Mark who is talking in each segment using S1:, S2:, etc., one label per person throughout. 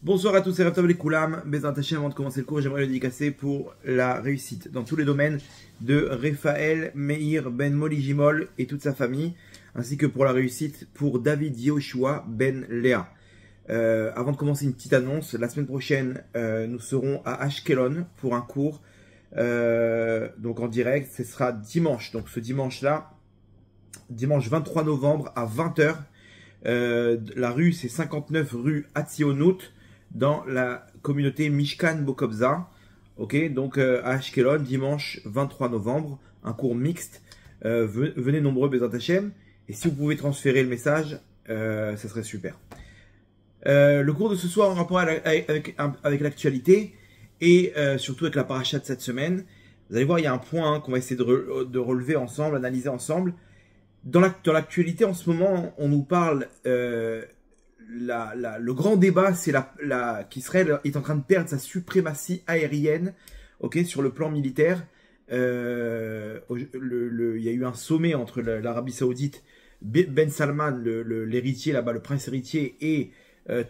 S1: Bonsoir à tous, c'est Raphaël Koulam. Bézant Hachem, avant de commencer le cours, j'aimerais le dédicacer pour la réussite dans tous les domaines de Raphaël Meir Ben Moli Jimol et toute sa famille, ainsi que pour la réussite pour David Yoshua Ben Léa. Avant de commencer, une petite annonce. La semaine prochaine, nous serons à Ashkelon pour un cours, donc en direct. Ce sera dimanche, donc ce dimanche-là, dimanche 23 novembre à 20 h. La rue, c'est 59 rue Hatzionut, dans la communauté Mishkan Bokobza. Ok, donc à Ashkelon, dimanche 23 novembre, un cours mixte. Venez nombreux, Bézant Hachem. Et si vous pouvez transférer le message, ça serait super. Le cours de ce soir en rapport avec l'actualité et surtout avec la paracha de cette semaine. Vous allez voir, il y a un point qu'on va essayer de relever ensemble, analyser ensemble. Dans l'actualité en ce moment, on nous parle, le grand débat, c'est qu'Israël est en train de perdre sa suprématie aérienne, ok, sur le plan militaire. Il y a eu un sommet entre l'Arabie Saoudite, Ben Salman, l'héritier là-bas, le prince héritier, et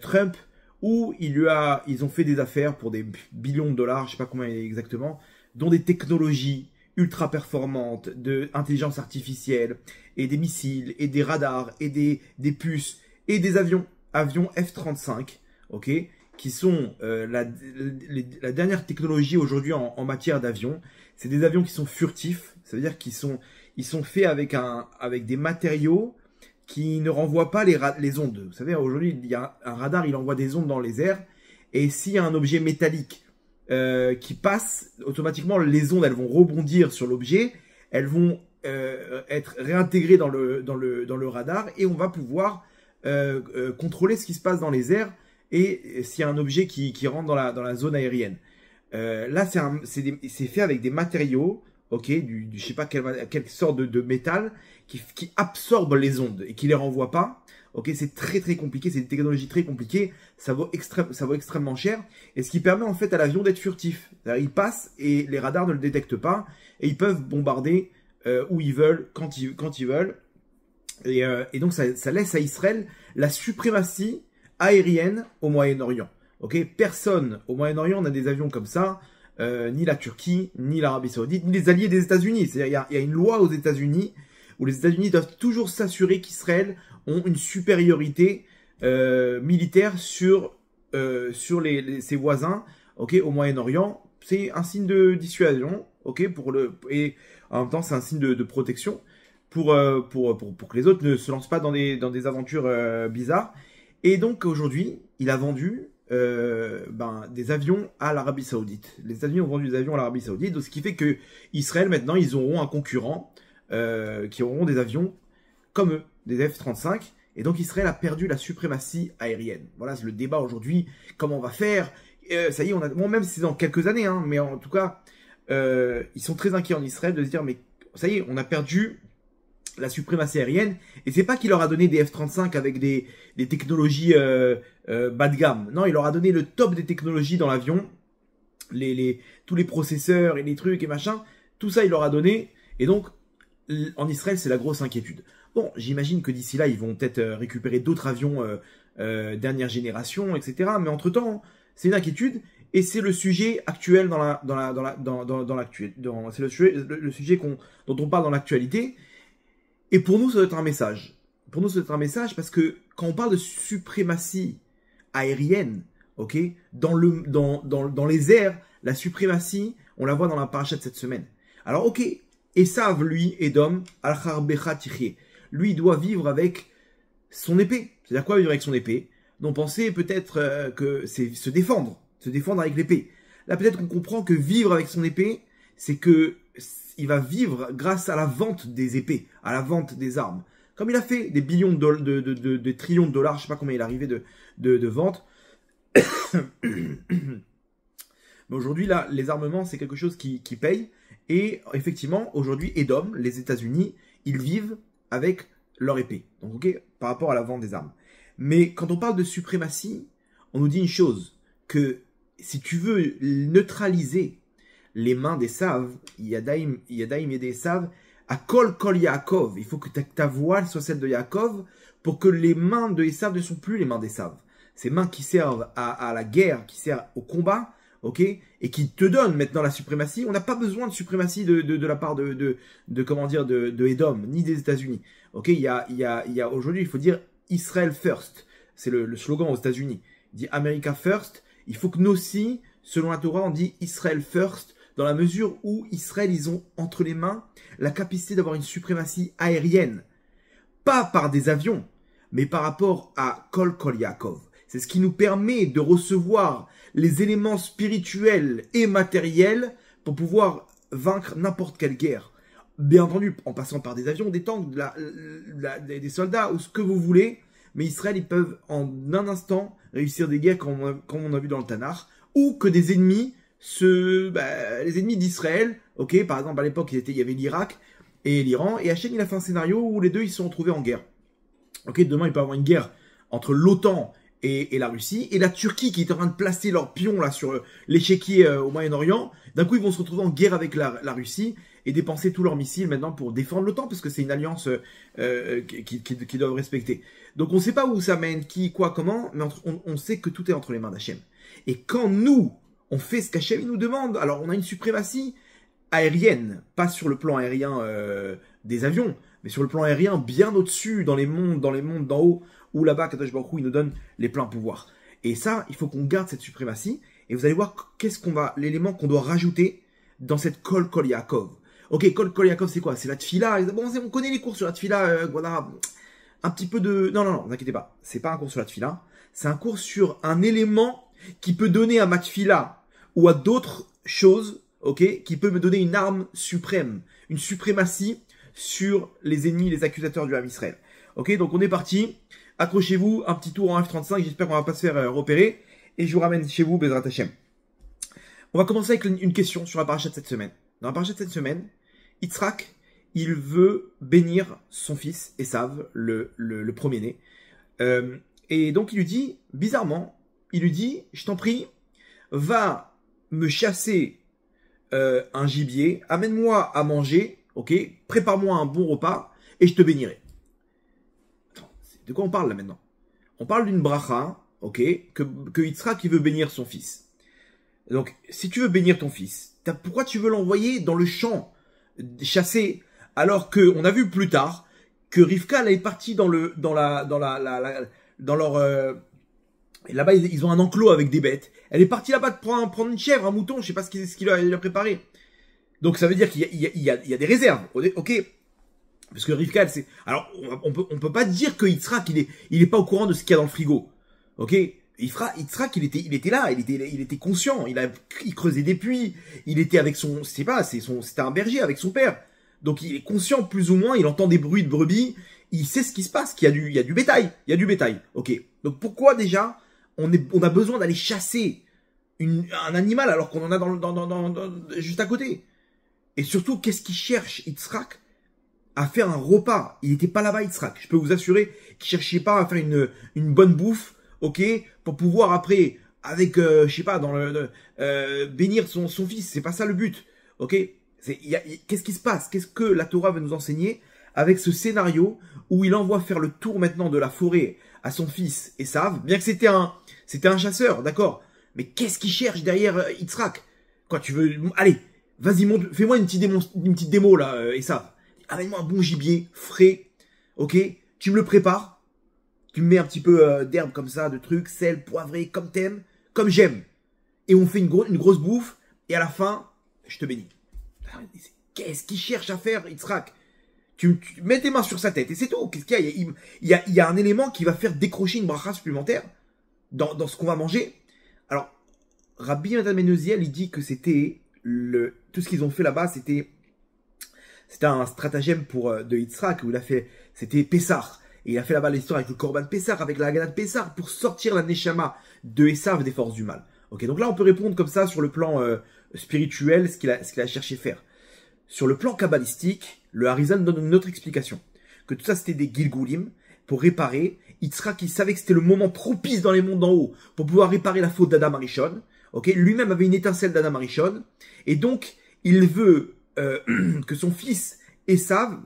S1: Trump, où ils ont fait des affaires pour des billions de dollars, je sais pas combien exactement, dont des technologies ultra performantes, de intelligence artificielle, et des missiles, et des radars, et des puces, et des avions F-35, ok, qui sont la dernière technologie aujourd'hui en matière d'avions. C'est des avions qui sont furtifs, ça veut dire qu'ils sont faits avec des matériaux qui ne renvoient pas les ondes. Vous savez, aujourd'hui, il y a un radar, il envoie des ondes dans les airs, et s'il y a un objet métallique qui passe, automatiquement, les ondes, elles vont rebondir sur l'objet, elles vont être réintégrées dans le radar, et on va pouvoir contrôler ce qui se passe dans les airs, et s'il y a un objet qui rentre dans la zone aérienne. Là, c'est fait avec des matériaux, ok, je sais pas quelle sorte de métal, qui absorbe les ondes et qui les renvoie pas. Ok, c'est très très compliqué, c'est une technologie très compliquée, ça vaut extrêmement cher, et ce qui permet en fait à l'avion d'être furtif. Il passe et les radars ne le détectent pas, et ils peuvent bombarder où ils veulent, quand ils veulent, et donc ça laisse à Israël la suprématie aérienne au Moyen-Orient. Ok, personne au Moyen-Orient n'a des avions comme ça, ni la Turquie, ni l'Arabie Saoudite, ni les alliés des États-Unis. C'est-à-dire il y a une loi aux États-Unis où les États-Unis doivent toujours s'assurer qu'Israël ont une supériorité militaire sur ses voisins, ok, au Moyen-Orient. C'est un signe de dissuasion, ok, et en même temps c'est un signe de protection pour que les autres ne se lancent pas dans des aventures bizarres. Et donc aujourd'hui, il a vendu des avions à l'Arabie Saoudite. Les États-Unis ont vendu des avions à l'Arabie Saoudite, donc ce qui fait que Israël maintenant ils auront un concurrent qui auront des avions comme eux, des F-35, et donc Israël a perdu la suprématie aérienne. Voilà, c'est le débat aujourd'hui. Comment on va faire? Ça y est, même si c'est dans quelques années, hein, mais en tout cas, ils sont très inquiets en Israël de se dire, mais ça y est, on a perdu la suprématie aérienne, et c'est pas qu'il leur a donné des F-35 avec des technologies bas de gamme. Non, il leur a donné le top des technologies dans l'avion, tous les processeurs et les trucs et machin, tout ça il leur a donné, et donc en Israël c'est la grosse inquiétude. Bon, j'imagine que d'ici là ils vont peut-être récupérer d'autres avions dernière génération, etc. Mais entre temps, c'est une inquiétude, et c'est le sujet actuel c'est le sujet dont on parle dans l'actualité. Et pour nous, ça doit être un message. Pour nous, ça doit être un message parce que quand on parle de suprématie aérienne, ok, dans les airs, la suprématie, on la voit dans la paracha de cette semaine. Alors, ok, Esav, lui, Edom, al-Charbecha Tichye, lui, il doit vivre avec son épée. C'est-à-dire quoi, vivre avec son épée? Donc, pensez peut-être que c'est se défendre avec l'épée. Là, peut-être qu'on comprend que vivre avec son épée, c'est que il va vivre grâce à la vente des épées, à la vente des armes. Comme il a fait des billions de trillions de dollars, je ne sais pas combien il est arrivé de ventes. Mais aujourd'hui, là, les armements, c'est quelque chose qui paye. Et effectivement, aujourd'hui, Edom, les États-Unis, ils vivent avec leur épée. Donc, ok, par rapport à la vente des armes. Mais quand on parle de suprématie, on nous dit une chose, que si tu veux neutraliser les mains des Saves, Yadaim Yedesav, à Kol Yaakov. Il faut que ta voile soit celle de Yaakov pour que les mains de Esav ne sont plus les mains d'Esav. ces mains qui servent à la guerre, qui servent au combat, ok, et qui te donnent maintenant la suprématie. On n'a pas besoin de suprématie de la part comment dire, de Edom, ni des États-Unis. Ok, il y a aujourd'hui, il faut dire Israel first. C'est le slogan aux États-Unis. Il dit America first. Il faut que nous aussi, selon la Torah, on dit Israel first, dans la mesure où Israël, ils ont entre les mains la capacité d'avoir une suprématie aérienne. Pas par des avions, mais par rapport à Kol Yaakov. C'est ce qui nous permet de recevoir les éléments spirituels et matériels pour pouvoir vaincre n'importe quelle guerre. Bien entendu, en passant par des avions, des tanks, des soldats, ou ce que vous voulez, mais Israël, ils peuvent en un instant réussir des guerres comme on a vu dans le Tanakh, ou que des ennemis, les ennemis d'Israël, ok, par exemple à l'époque il y avait l'Irak et l'Iran, et Hachem il a fait un scénario où les deux ils se sont retrouvés en guerre. Ok, demain il peut y avoir une guerre entre l'OTAN et la Russie, et la Turquie qui est en train de placer leurs pions là sur l'échiquier au Moyen-Orient. D'un coup ils vont se retrouver en guerre avec la Russie et dépenser tous leurs missiles maintenant pour défendre l'OTAN, parce que c'est une alliance qu'ils doivent respecter. Donc on ne sait pas où ça mène, qui, quoi, comment, mais on sait que tout est entre les mains d'Hachem. Et quand nous, on fait ce qu'Hachem nous demande, alors on a une suprématie aérienne, pas sur le plan aérien des avions, mais sur le plan aérien bien au-dessus, dans les mondes d'en haut, où là-bas, Kadosh Baruch Hu, il nous donne les pleins pouvoirs. Et ça, il faut qu'on garde cette suprématie, et vous allez voir l'élément qu'on doit rajouter dans cette Kol Yaakov. Ok, Kol Yaakov, c'est quoi? C'est la tfila. Bon, on connaît les cours sur la tfila, voilà, un petit peu de... Non, vous inquiétez pas, c'est pas un cours sur la tfila, c'est un cours sur un élément qui peut donner à ma tfila, ou à d'autres choses, ok, qui peut me donner une arme suprême, une suprématie sur les ennemis, les accusateurs du Ham Israël. Ok, donc on est parti. Accrochez-vous, un petit tour en F35, j'espère qu'on va pas se faire repérer, et je vous ramène chez vous, Bezrat Hashem. On va commencer avec une question sur la paracha de cette semaine. Dans la paracha de cette semaine, Yitzhak, il veut bénir son fils, Esav, le premier-né. Et donc il lui dit, bizarrement, je t'en prie, va me chasser un gibier, amène-moi à manger, ok, prépare-moi un bon repas, et je te bénirai. Attends, de quoi on parle là maintenant? On parle d'une bracha, ok, que Yitzhak il veut bénir son fils. Donc, si tu veux bénir ton fils, pourquoi tu veux l'envoyer dans le champ chasser, alors que on a vu plus tard que Rivka elle est partie dans leur là-bas ils ont un enclos avec des bêtes. Elle est partie là-bas de prendre une chèvre, un mouton, je sais pas ce qu'il a préparé. Donc ça veut dire qu'il y a des réserves, ok. Parce que Rivka, alors on peut pas dire que Yitzhak il est pas au courant de ce qu'il y a dans le frigo, ok. Yitzhak, il était là, il était conscient, il creusait des puits, il était avec c'était un berger avec son père. Donc il est conscient plus ou moins, il entend des bruits de brebis, il sait ce qui se passe, qu'il y a du bétail, ok. Donc pourquoi déjà on a besoin d'aller chasser un animal alors qu'on en a juste à côté? Et surtout, qu'est-ce qu'il cherche Yitzhak à faire un repas? Il n'était pas là-bas Yitzhak, je peux vous assurer qu'il cherchait pas à faire une bonne bouffe, ok, pour pouvoir après, avec, je sais pas, bénir son fils. C'est pas ça le but, ok. Qu'est-ce qui se passe? Qu'est-ce que la Torah veut nous enseigner avec ce scénario où il envoie faire le tour maintenant de la forêt à son fils Esav, bien que c'était un chasseur, d'accord. Mais qu'est-ce qu'il cherche derrière Yitzhak? Quoi, tu veux... Allez, vas-y, fais-moi une petite démo là, Esav. Amène-moi un bon gibier, frais, ok. Tu me le prépares. Tu me mets un petit peu d'herbe comme ça, de trucs, sel, poivré, comme t'aimes, comme j'aime. Et on fait une grosse bouffe, et à la fin, je te bénis. Qu'est-ce qu'il cherche à faire, Yitzhak? Tu mets tes mains sur sa tête, et c'est tout. Qu'est-ce qu'il y a? Il y a un élément qui va faire décrocher une bracha supplémentaire dans ce qu'on va manger. Alors, Rabbi Nathan ben Uziel, il dit que c'était tout ce qu'ils ont fait là-bas, c'était un stratagème de Yitzhak, où c'était Pessah. Et il a fait là-bas l'histoire avec le Korban Pessah, avec la Haganah de Pessah, pour sortir la Neshama de Esav des forces du mal. Ok, donc là, on peut répondre comme ça sur le plan spirituel, ce qu'il a cherché faire. Sur le plan kabbalistique, le Harizal donne une autre explication. Que tout ça, c'était des Gilgulim pour réparer. Yitzhak, il savait que c'était le moment propice dans les mondes d'en haut pour pouvoir réparer la faute d'Adam Arishon. Ok, lui-même avait une étincelle d'Adam Arishon. Et donc, il veut que son fils Esav,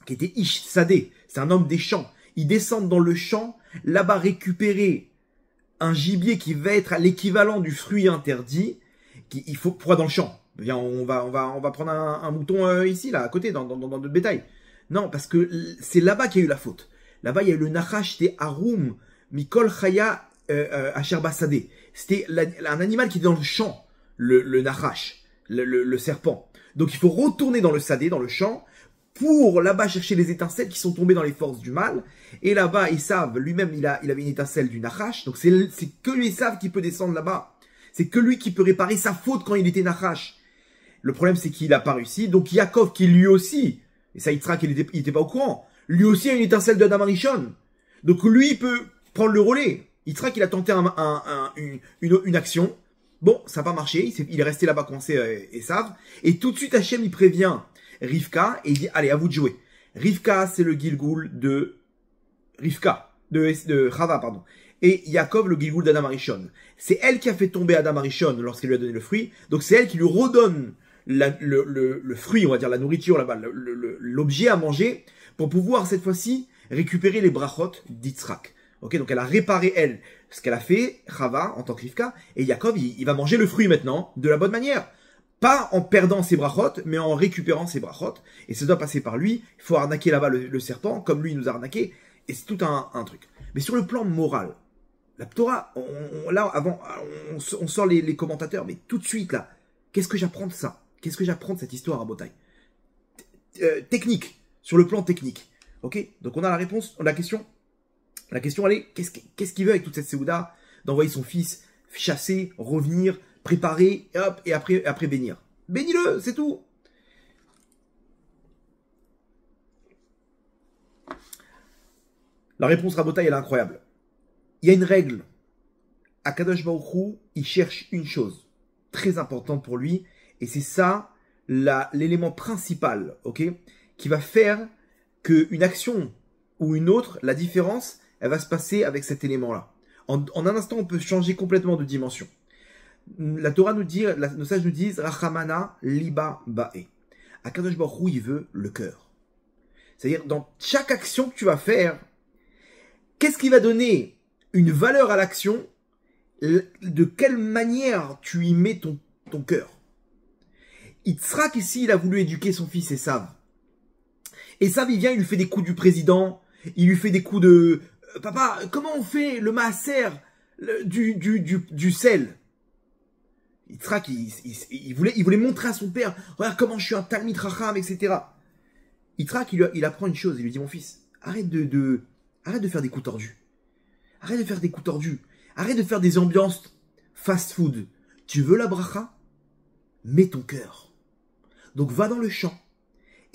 S1: qui était Ish Sadeh, c'est un homme des champs, il descend dans le champ, là-bas récupérer un gibier qui va être à l'équivalent du fruit interdit, il faut pour dans le champ. Viens, on va prendre un mouton ici, là, à côté, dans le bétail. Non, parce que c'est là-bas qu'il y a eu la faute. Là-bas, il y a eu le Nachash, c'était Arum, Mikol Chaya Asher Basadeh. C'était un animal qui était dans le champ, le Nachash, le serpent. Donc il faut retourner dans le Sadé, dans le champ, pour là-bas chercher les étincelles qui sont tombées dans les forces du mal. Et là-bas, Esav, lui-même, il avait une étincelle du Nachash. Donc c'est que lui, Esav, qui peut descendre là-bas. C'est que lui qui peut réparer sa faute quand il était Nachash. Le problème, c'est qu'il n'a pas réussi. Donc Yaakov, qui lui aussi, et ça, Yitzhak, il était pas au courant, lui aussi a une étincelle de Adam Arishon. Donc lui, il peut prendre le relais. Yitzhak, il a tenté une action. Bon, ça n'a pas marché. Il est resté là-bas coincé, Esav. Et tout de suite, Hachem, il prévient Rivka, et il dit, allez, à vous de jouer. Rivka, c'est le Gilgoul de Rivka, de Chava, pardon. Et Yaakov, le Gilgoul d'Adam Arishon. C'est elle qui a fait tomber Adam Arishon lorsqu'elle lui a donné le fruit. Donc c'est elle qui lui redonne le fruit, on va dire la nourriture là-bas, l'objet à manger, pour pouvoir cette fois-ci récupérer les brachot d'Yitzhak. Ok, donc elle a réparé elle ce qu'elle a fait, Chava, en tant que Rivka, et Yaakov, il va manger le fruit maintenant, de la bonne manière. Pas en perdant ses brachot, mais en récupérant ses brachot. Et ça doit passer par lui. Il faut arnaquer là-bas le serpent, comme lui il nous a arnaqué. Et c'est tout un truc. Mais sur le plan moral, la Torah, là, avant, on sort les commentateurs, mais tout de suite, là, qu'est-ce que j'apprends de ça? Qu'est-ce que j'apprends de cette histoire à Botaï? Technique, sur le plan technique. Ok? Donc on a la réponse, la question. La question, elle est, qu'est-ce qu'il veut avec toute cette Séouda? D'envoyer son fils chasser, revenir, préparer, et hop, et après bénir. Bénis-le, c'est tout. La réponse Rabotaï, elle est incroyable. Il y a une règle. Akadosh Baruch Hu, il cherche une chose très importante pour lui, et c'est ça l'élément principal, ok, qui va faire qu'une action ou une autre, la différence, elle va se passer avec cet élément-là. En un instant, on peut changer complètement de dimension. La Torah nous dit, nos sages nous disent, Rachamana liba ba'e. Akadosh Baruch Hu, il veut le cœur. C'est-à-dire, dans chaque action que tu vas faire, qu'est-ce qui va donner une valeur à l'action? De quelle manière tu y mets ton cœur? Yitzhak, ici, il a voulu éduquer son fils Esav. Esav, il vient, il lui fait des coups du président, il lui fait des coups de... Papa, comment on fait le maaser du sel? Yitzhak, il voulait montrer à son père, regarde comment je suis un Talmid Racham, etc. Yitzhak, il apprend une chose, il lui dit, mon fils, arrête de faire des coups tordus. Arrête de faire des coups tordus. Arrête de faire des ambiances fast-food. Tu veux la bracha? Mets ton cœur. Donc va dans le champ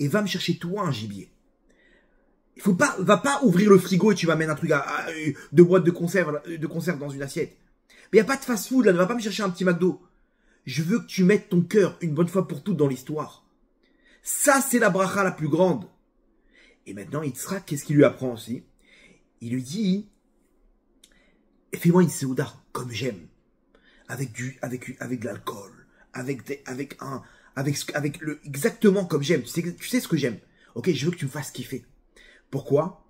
S1: et va me chercher toi un gibier. Va pas ouvrir le frigo et tu vas mettre un truc deux boîtes de conserve dans une assiette. Mais il n'y a pas de fast-food là, ne va pas me chercher un petit McDo. Je veux que tu mettes ton cœur une bonne fois pour toutes dans l'histoire. Ça, c'est la bracha la plus grande. Et maintenant, Yitzhak, qu'est-ce qu'il lui apprend aussi? Il lui dit, fais-moi une séouda comme j'aime, avec de l'alcool, exactement comme j'aime. Tu sais ce que j'aime. Ok, je veux que tu me fasses kiffer. Pourquoi?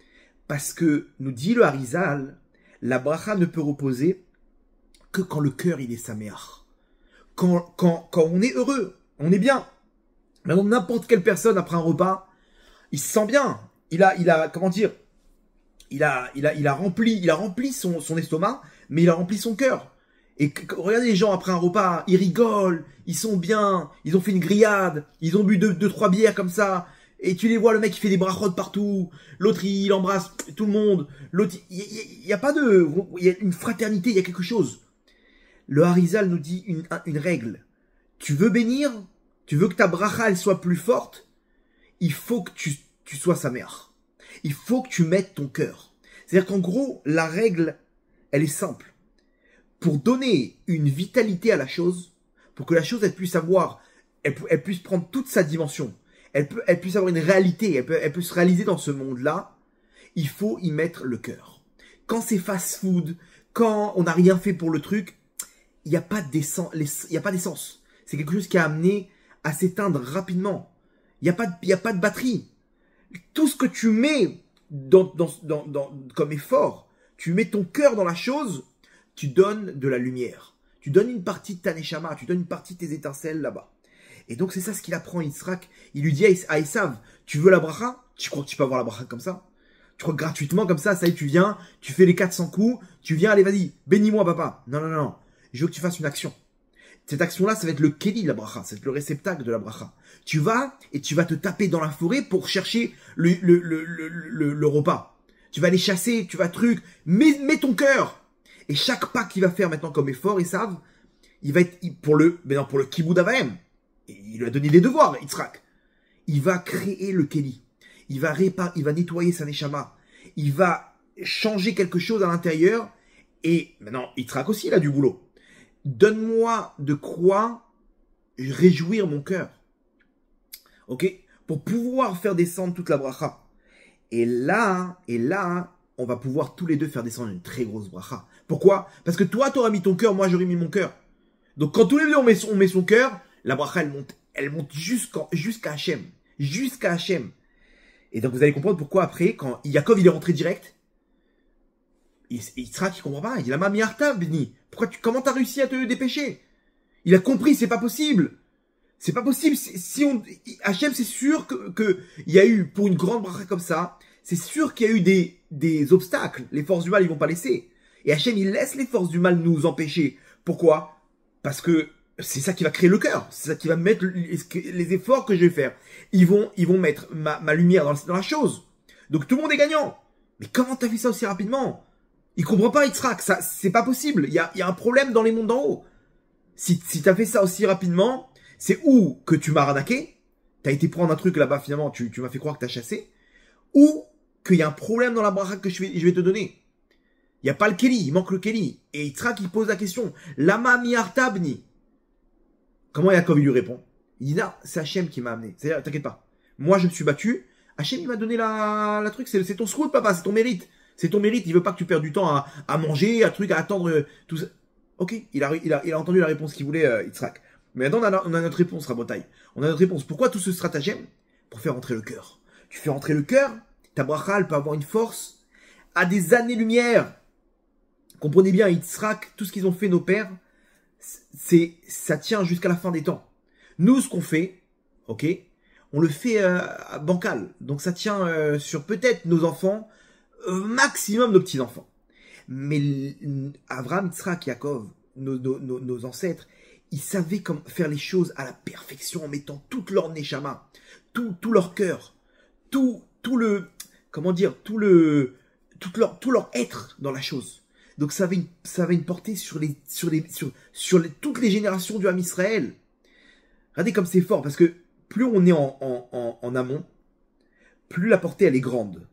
S1: Parce que, nous dit le Harizal, la bracha ne peut reposer que quand le cœur il est saméach. Quand on est heureux, on est bien. Maintenant, n'importe quelle personne après un repas, il se sent bien. Il a comment dire? Il a rempli son estomac, mais il a rempli son cœur. Et regardez les gens après un repas, ils rigolent, ils sont bien, ils ont fait une grillade, ils ont bu deux, trois bières comme ça. Et tu les vois, le mec, il fait des brachot partout. L'autre, il embrasse tout le monde. L'autre, il y a pas de... Il y a une fraternité, il y a quelque chose. Le Harizal nous dit une règle. Tu veux bénir? Tu veux que ta bracha, elle soit plus forte? Il faut que tu sois sa mère. Il faut que tu mettes ton cœur. C'est-à-dire qu'en gros, la règle, elle est simple. Pour donner une vitalité à la chose, pour que la chose, elle puisse avoir... Elle puisse prendre toute sa dimension. Elle puisse avoir une réalité, elle peut se réaliser dans ce monde-là, il faut y mettre le cœur. Quand c'est fast-food, quand on n'a rien fait pour le truc, il n'y a pas d'essence. C'est quelque chose qui a amené à s'éteindre rapidement. Il n'y a pas de batterie. Tout ce que tu mets comme effort, tu mets ton cœur dans la chose, tu donnes de la lumière. Tu donnes une partie de ta neshama, tu donnes une partie de tes étincelles là-bas. Et donc c'est ça ce qu'il apprend Yitzhak. Il lui dit à Esav, tu veux la bracha? Tu crois que tu peux avoir la bracha comme ça? Tu crois que gratuitement comme ça y est, tu viens, tu fais les 400 coups, tu viens, allez vas-y, bénis-moi papa. Non, non, non, je veux que tu fasses une action. Cette action-là, ça va être le keli de la bracha, c'est le réceptacle de la bracha. Tu vas et tu vas te taper dans la forêt pour chercher le repas. Tu vas aller chasser, tu vas mets ton cœur. Et chaque pas qu'il va faire maintenant comme effort, Esav, il va être pour le kibboud avaim. Il lui a donné des devoirs, Yitzhak. Il va créer le keli. Il va nettoyer sa neshama. Il va changer quelque chose à l'intérieur. Et maintenant, Yitzhak aussi, il a du boulot. Donne-moi de quoi réjouir mon cœur. Ok? Pour pouvoir faire descendre toute la bracha. Et là, on va pouvoir tous les deux faire descendre une très grosse bracha. Pourquoi? Parce que toi, tu auras mis ton cœur, moi, j'aurais mis mon cœur. Donc, quand tous les deux, on met son cœur, la bracha, elle monte jusqu'à Hachem. Jusqu'à Hachem. Et donc, vous allez comprendre pourquoi après, quand Yaakov, il est rentré direct, Yitzhak, il comprend pas. Il a ma miarta, Bni. Comment t'as réussi à te dépêcher? Il a compris, c'est pas possible. C'est pas possible. Hachem, c'est sûr que il y a eu, pour une grande bracha comme ça, c'est sûr qu'il y a eu des obstacles. Les forces du mal, ils vont pas laisser. Et Hachem, il laisse les forces du mal nous empêcher. Pourquoi? Parce que c'est ça qui va créer le cœur. C'est ça qui va mettre les efforts que je vais faire. Ils vont mettre ma lumière dans la chose. Donc tout le monde est gagnant. Mais comment t'as fait ça aussi rapidement? Il comprend pas, Yitzhak. Ça, c'est pas possible. Il y a un problème dans les mondes d'en haut. Si t'as fait ça aussi rapidement, c'est ou que tu m'as arnaqué, t'as été prendre un truc là-bas, finalement, tu m'as fait croire que t'as chassé, ou qu'il y a un problème dans la bracha que je vais te donner. Il n'y a pas le Keli, il manque le Keli. Et Yitzhak, il pose la question, Lama miartabni. Comment Yaakov lui répond? Il dit, non, c'est Hachem qui m'a amené. C'est-à-dire, t'inquiète pas. Moi, je me suis battu. Hachem, il m'a donné la truc. C'est ton scout, papa, c'est ton mérite. C'est ton mérite. Il veut pas que tu perdes du temps à manger, à attendre, tout ça. Ok, il a entendu la réponse qu'il voulait, Yitzhak. Mais maintenant, on a notre réponse, Rabotai. On a notre réponse. Pourquoi tout ce stratagème? Pour faire entrer le cœur. Tu fais entrer le cœur, ta bracha, elle peut avoir une force à des années-lumière. Comprenez bien, Yitzhak, tout ce qu'ils ont fait, nos pères, ça tient jusqu'à la fin des temps. Nous, ce qu'on fait, ok, on le fait bancal. Donc ça tient sur peut-être nos enfants, maximum nos petits-enfants. Mais Abraham, Yitzhak, Yaakov, nos ancêtres, ils savaient comment faire les choses à la perfection en mettant toute leur neshama, tout leur cœur, tout leur être dans la chose. Donc ça avait une portée sur toutes les générations du Ham Israël. Regardez comme c'est fort, parce que plus on est en amont, plus la portée elle est grande.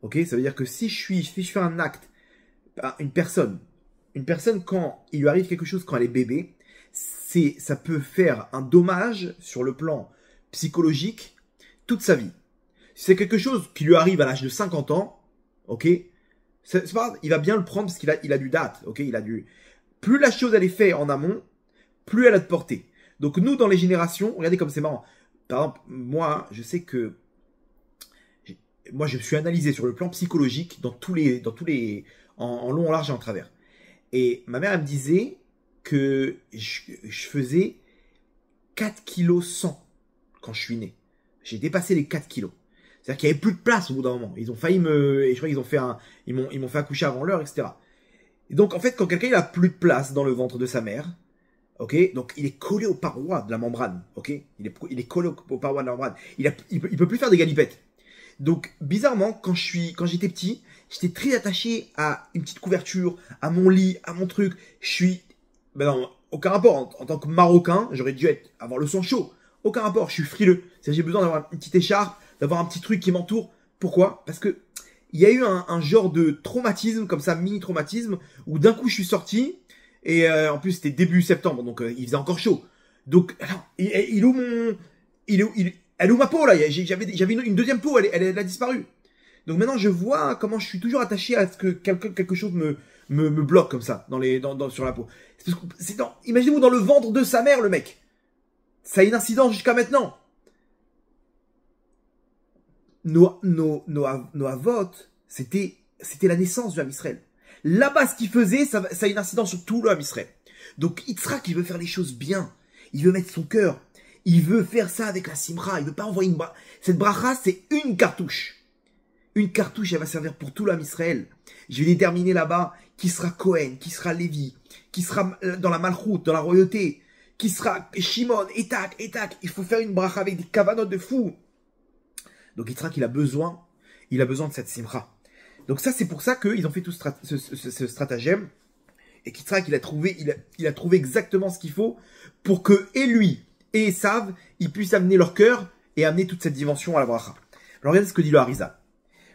S1: Ok, ça veut dire que si je fais un acte à une personne quand il lui arrive quelque chose quand elle est bébé, ça peut faire un dommage sur le plan psychologique toute sa vie. Si c'est quelque chose qui lui arrive à l'âge de 50 ans, ok, c'est pas grave, il va bien le prendre parce qu'il a du date, ok, plus la chose elle est faite en amont, plus elle a de portée. Donc nous dans les générations, regardez comme c'est marrant. Par exemple, moi, je sais que moi je me suis analysé sur le plan psychologique en long, en large et en travers. Et ma mère elle me disait que je faisais 4 kg 100 quand je suis né. J'ai dépassé les 4 kilos. C'est-à-dire qu'il n'y avait plus de place au bout d'un moment. Ils ont failli et je crois qu'ils ils m'ont fait accoucher avant l'heure, etc. Et donc, en fait, quand quelqu'un, il a plus de place dans le ventre de sa mère, ok, donc il est collé aux parois de la membrane, ok, il est collé aux parois de la membrane. Il peut plus faire des galipettes. Donc, bizarrement, quand j'étais petit, j'étais très attaché à une petite couverture, à mon lit, à mon truc. Non, aucun rapport. En tant que Marocain, j'aurais dû avoir le sang chaud. Aucun rapport. Je suis frileux. J'ai besoin d'avoir une petite écharpe, d'avoir un petit truc qui m'entoure. Pourquoi? Parce que il y a eu un genre de traumatisme, comme ça, mini-traumatisme, où d'un coup je suis sorti, et en plus c'était début septembre, donc il faisait encore chaud. Donc, elle est où ma peau là? J'avais une deuxième peau, elle a disparu. Donc maintenant je vois comment je suis toujours attaché à ce que quelque chose me bloque comme ça sur la peau. Imaginez-vous dans le ventre de sa mère, le mec. Ça a une incidence jusqu'à maintenant. Nos avots, c'était la naissance du Ham Israël. Là-bas, ce qu'il faisait, ça a une incidence sur tout l'homme Israël. Donc, Yitzhak, il veut faire les choses bien. Il veut mettre son cœur. Il veut faire ça avec la simra. Il veut pas envoyer cette bracha, c'est une cartouche. Une cartouche, elle va servir pour tout l'homme Israël. Je vais déterminer là-bas qui sera Cohen, qui sera Lévi, qui sera dans la malchoute, dans la royauté, qui sera Shimon, Etak. Il faut faire une bracha avec des kavanotes de fou. Donc Yitzhak, il a besoin de cette simra. Donc ça, c'est pour ça qu'ils ont fait tout ce stratagème. Et Yitzhak, il a trouvé exactement ce qu'il faut pour que, et lui, et Esav, ils puissent amener leur cœur et amener toute cette dimension à la bracha. Alors regardez ce que dit le Harizal.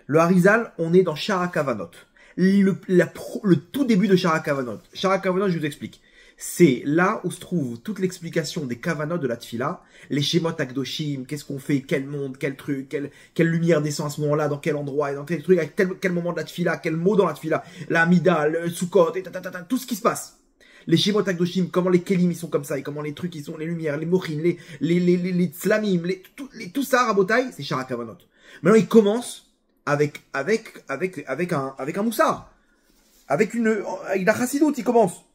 S1: Le Harizal, on est dans Shara Kavanot. Le tout début de Shara Kavanot. Shara Kavanot, je vous explique. C'est là où se trouve toute l'explication des Kavanot de la Tfila, les Shemot Akdoshim, qu'est-ce qu'on fait, quel monde, quel truc, quelle lumière descend à ce moment-là, dans quel endroit, et dans quel truc, avec quel moment de la Tfila, quel mot dans la Tfila, la Amida, le Sukkot, et tout ce qui se passe. Les Shemot Akdoshim, comment les Kelim ils sont comme ça, et comment les trucs ils sont, les lumières, les Mochin, les Tzlamim, tout ça, Rabotai, c'est Shara Kavanot. Maintenant, il commence avec un moussard. Avec la chassidoute, il commence.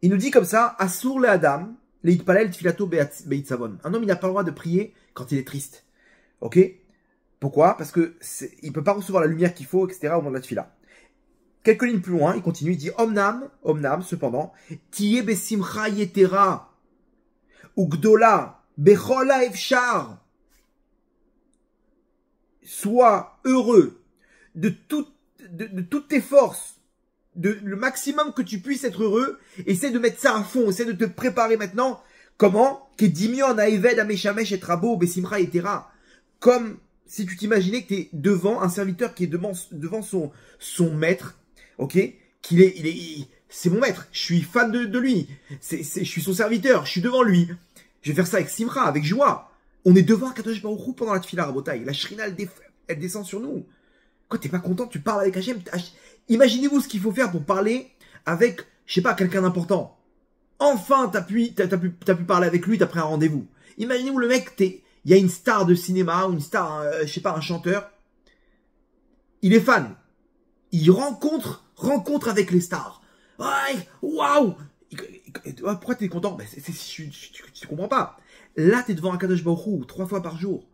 S1: Il nous dit comme ça, Asur le Adam, le Hitpalel Tfilato Beitzavon. Un homme, il n'a pas le droit de prier quand il est triste. Ok? Pourquoi? Parce que il peut pas recevoir la lumière qu'il faut, etc. au moment de la Tfila. Quelques lignes plus loin, il continue, il dit, Omnam, cependant, Tiye besimcha yetera, Ugdola, bechola efshar. Sois heureux de toutes tes forces, le maximum que tu puisses être heureux, essaie de mettre ça à fond, essaie de te préparer maintenant. Comment? Kedimion aeved ameshamesh et trabo besimra etera. Comme si tu t'imaginais que tu es devant un serviteur qui est devant son maître, ok? C'est mon maître, je suis fan de lui, je suis son serviteur, je suis devant lui. Je vais faire ça avec simra, avec joie. On est devant Kadosh Baruch Hu pendant la tefila rabotai. La shrina, elle descend sur nous. Quand t'es pas content, tu parles avec Hachem. Imaginez-vous ce qu'il faut faire pour parler avec, je sais pas, quelqu'un d'important. Enfin, t'as pu parler avec lui, t'as pris un rendez-vous. Imaginez-vous le mec, il y a une star de cinéma, ou une star, je sais pas, un chanteur. Il est fan. Il rencontre avec les stars. Ouais, waouh! Pourquoi t'es content? Ben, tu comprends pas. Là, t'es devant un Kadosh Baruch Hu 3 fois par jour.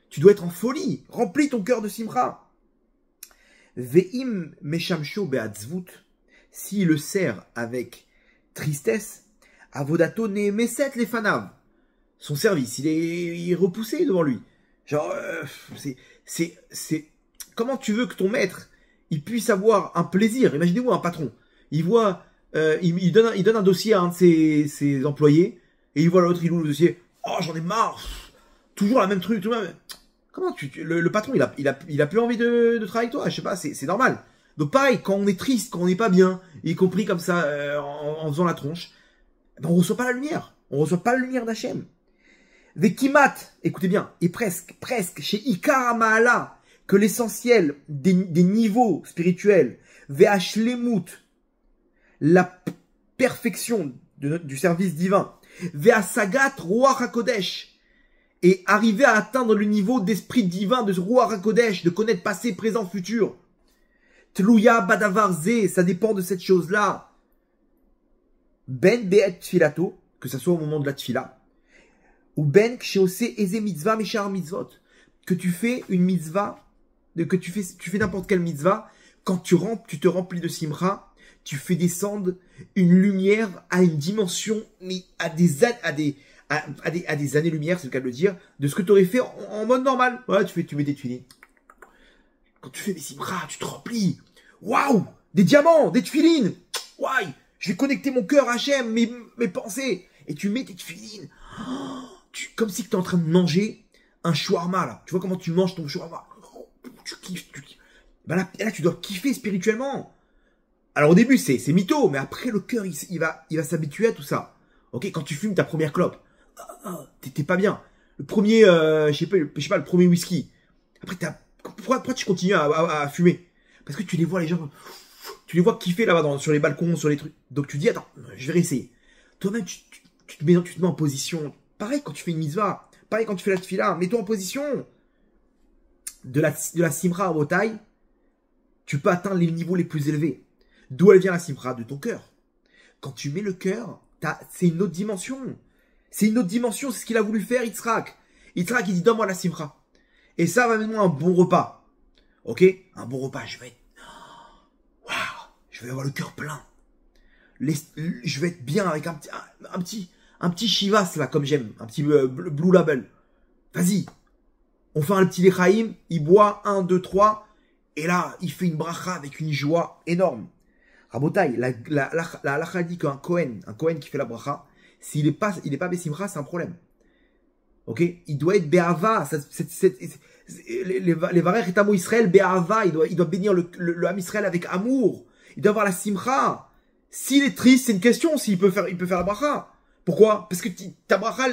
S1: Tu dois être en folie. Remplis ton cœur de simra. Ve'im meshamsho be'atzvut. S'il le sert avec tristesse, avodato ne'meset lefanav. Son service, il est repoussé devant lui. Genre, comment tu veux que ton maître, il puisse avoir un plaisir? Imaginez-vous un patron. Il voit, il donne un dossier à un de ses employés, et il voit l'autre, il ouvre le dossier. Oh, j'en ai marre. Toujours la même truc, tout le même. Comment le patron, il a plus envie de travailler avec toi. Je sais pas, c'est normal. Donc pareil, quand on est triste, quand on n'est pas bien, y compris comme ça, en faisant la tronche, ben on reçoit pas la lumière. On reçoit pas la lumière d'Hachem. Vekimat, écoutez bien, et presque, chez Ikar Ma'ala, que l'essentiel des niveaux spirituels, Ve'ashlemut, la perfection du service divin, Ve'asagat Ruach HaKodesh, et arriver à atteindre le niveau d'esprit divin de Ruach HaKodesh, de connaître passé, présent, futur. Tluya Badavar Ze, ça dépend de cette chose-là. Ben Be'et Tfilato, que ça soit au moment de la Tfila, ou Ben Ksheose Eze Mitzvah Meshar Mitzvot, que tu fais une mitzvah, que tu fais n'importe quelle mitzvah, quand tu te remplis de simra, tu fais descendre une lumière à une dimension, mais à des années-lumière, c'est le cas de le dire, de ce que tu aurais fait en mode normal. Voilà, tu mets des tuiles. Quand tu fais des simra, tu te remplis. Waouh! Des diamants, des tefilines. Waouh! Je vais connecter mon cœur à Hachem, mes pensées. Et tu mets tes tefilines. Oh, comme si tu es en train de manger un shawarma, là. Tu vois comment tu manges ton shawarma. Oh, tu kiffes. Ben là, tu dois kiffer spirituellement. Alors au début, c'est mytho, mais après, le cœur, il va s'habituer à tout ça. Ok, quand tu fumes ta première clope, t'es pas bien. Le premier, je sais pas, le premier whisky. Après, pourquoi tu continues à fumer? Parce que tu les vois, les gens, tu les vois kiffer là-bas sur les balcons, sur les trucs. Donc tu dis, attends, je vais réessayer. Toi-même, tu te mets en position. Pareil quand tu fais une mitzvah. Pareil quand tu fais la tefila. Mets-toi en position de la simra à taille. tu peux atteindre les niveaux les plus élevés. D'où elle vient la simra? De ton cœur. Quand tu mets le cœur, c'est une autre dimension. C'est une autre dimension, c'est ce qu'il a voulu faire, Yitzhak. Yitzhak, il dit, donne-moi la simra. Et ça va mettre moi un bon repas. Ok? Un bon repas, je vais être... Waouh! Je vais avoir le cœur plein. Je vais être bien avec un petit Chivas, là, comme j'aime. Un petit Blue Label. Vas-y. On fait un petit Lechaim, il boit 1, 2, 3. Et là, il fait une bracha avec une joie énorme. Rabotai, la halakha dit qu'un Kohen qui fait la bracha, s'il est pas Bessimcha, c'est un problème. Ok? Il doit être Be'ava. Les Varech et Amo Israël, Be'ava. Il doit bénir le Ham Israël avec amour. Il doit avoir la Simcha. S'il est triste, c'est une question s'il peut faire la bracha. Pourquoi? Parce que ta bracha,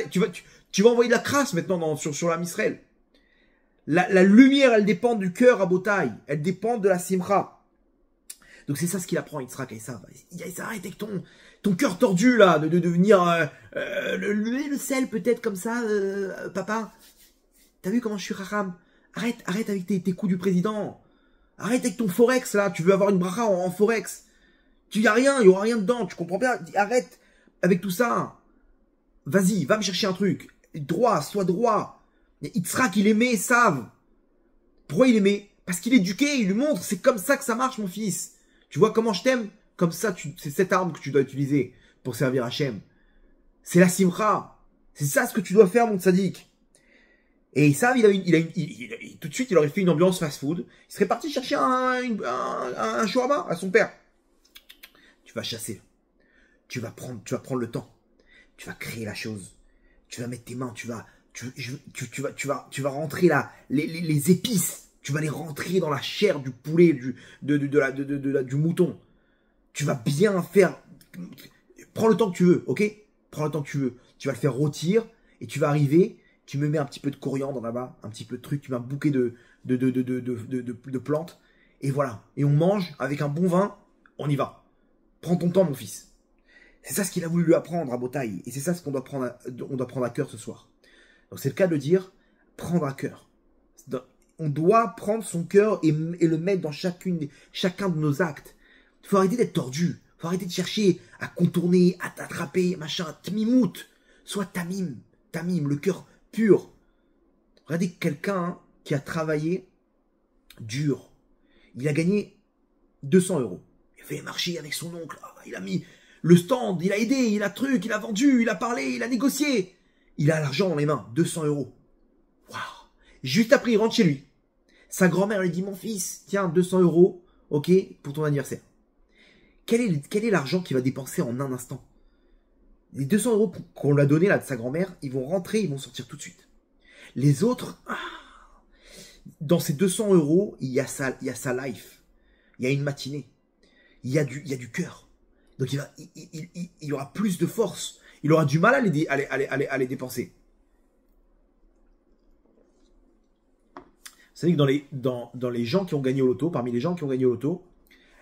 S1: tu vas envoyer de la crasse maintenant sur l'Am Israël. La lumière, elle dépend du cœur à Botaï. Elle dépend de la Simcha. Donc c'est ça ce qu'il apprend Yitzhak et ça. Arrête avec ton cœur tordu là, de devenir le sel peut-être comme ça, papa. T'as vu comment je suis racham? Arrête avec tes coups du président. Arrête avec ton forex là. Tu veux avoir une bracha en forex. Il y aura rien dedans. Tu comprends bien? Arrête avec tout ça. Vas-y, va me chercher un truc. Droit, sois droit. Yitzhak, il aimait Esav. Pourquoi il aimait? Parce qu'il est éduqué, il lui montre. C'est comme ça que ça marche, mon fils. Tu vois comment je t'aime? Comme ça, c'est cette arme que tu dois utiliser pour servir Hachem. C'est la simcha. C'est ça ce que tu dois faire, mon tzaddik. Et Esav, tout de suite, il aurait fait une ambiance fast-food. Il serait parti chercher un shawarma à son père. Tu vas chasser. Tu vas prendre le temps. Tu vas créer la chose. Tu vas mettre tes mains. Tu vas rentrer là les épices. Tu vas les rentrer dans la chair du poulet, du mouton. Tu vas bien faire. Prends le temps que tu veux, ok? Prends le temps que tu veux. Tu vas le faire rôtir et tu vas arriver. Tu me mets un petit peu de coriandre là-bas, un petit peu de truc. Tu mets un bouquet de plantes et voilà. Et on mange avec un bon vin. On y va. Prends ton temps, mon fils. C'est ça ce qu'il a voulu lui apprendre à Botaï. Et c'est ça ce qu'on doit prendre à cœur ce soir. Donc c'est le cas de dire prendre à cœur. On doit prendre son cœur et le mettre dans chacun de nos actes. Il faut arrêter d'être tordu. Il faut arrêter de chercher à contourner, à t'attraper, machin. Tmimout. Sois tamim. Tamim, le cœur pur. Regardez quelqu'un qui a travaillé dur. Il a gagné 200 €. Il a fait marcher avec son oncle. Il a mis le stand, il a aidé, il a truc, il a vendu, il a parlé, il a négocié. Il a l'argent dans les mains, 200 €. Waouh. Juste après, il rentre chez lui. Sa grand-mère lui dit, mon fils, tiens, 200 €, ok, pour ton anniversaire. Quel est l'argent qu'il va dépenser en un instant? Les 200 € qu'on lui a donné là de sa grand-mère, ils vont rentrer, ils vont sortir tout de suite. Les autres, dans ces 200 €, il y a sa life. Il y a une matinée. Il y a du cœur. Donc il y aura plus de force. Il aura du mal à les dépenser. Vous savez que dans les gens qui ont gagné au loto, parmi les gens qui ont gagné au loto,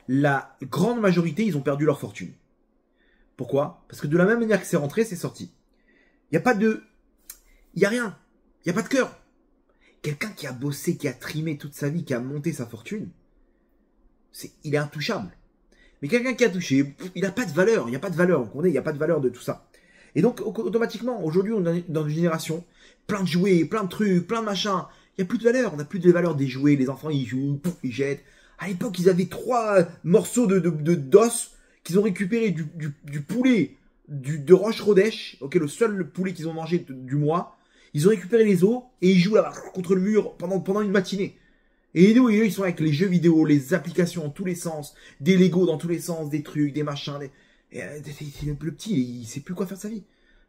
S1: la grande majorité, ils ont perdu leur fortune. Pourquoi? Parce que de la même manière que c'est rentré, c'est sorti. Il n'y a pas de... Il n'y a rien. Il n'y a pas de cœur. Quelqu'un qui a bossé, qui a trimé toute sa vie, qui a monté sa fortune, il est intouchable. Mais quelqu'un qui a touché, il n'a pas de valeur. Il n'y a pas de valeur. Vous comprenez? Il n'y a pas de valeur de tout ça. Et donc, automatiquement, aujourd'hui, on est dans une génération, plein de jouets, plein de trucs, plein de machins. Il n'y a plus de valeur. On n'a plus de valeur des jouets. Les enfants, ils jouent, pouf, ils jettent. À l'époque, ils avaient 3 morceaux d'os qu'ils ont récupéré du poulet de Roche Rodèche. Ok, le seul poulet qu'ils ont mangé du mois. Ils ont récupéré les os et ils jouent là contre le mur pendant une matinée. Et nous, ils sont avec les jeux vidéo, les applications en tous les sens, des Lego dans tous les sens, des trucs, des machins. Le petit, il sait plus quoi faire de sa vie.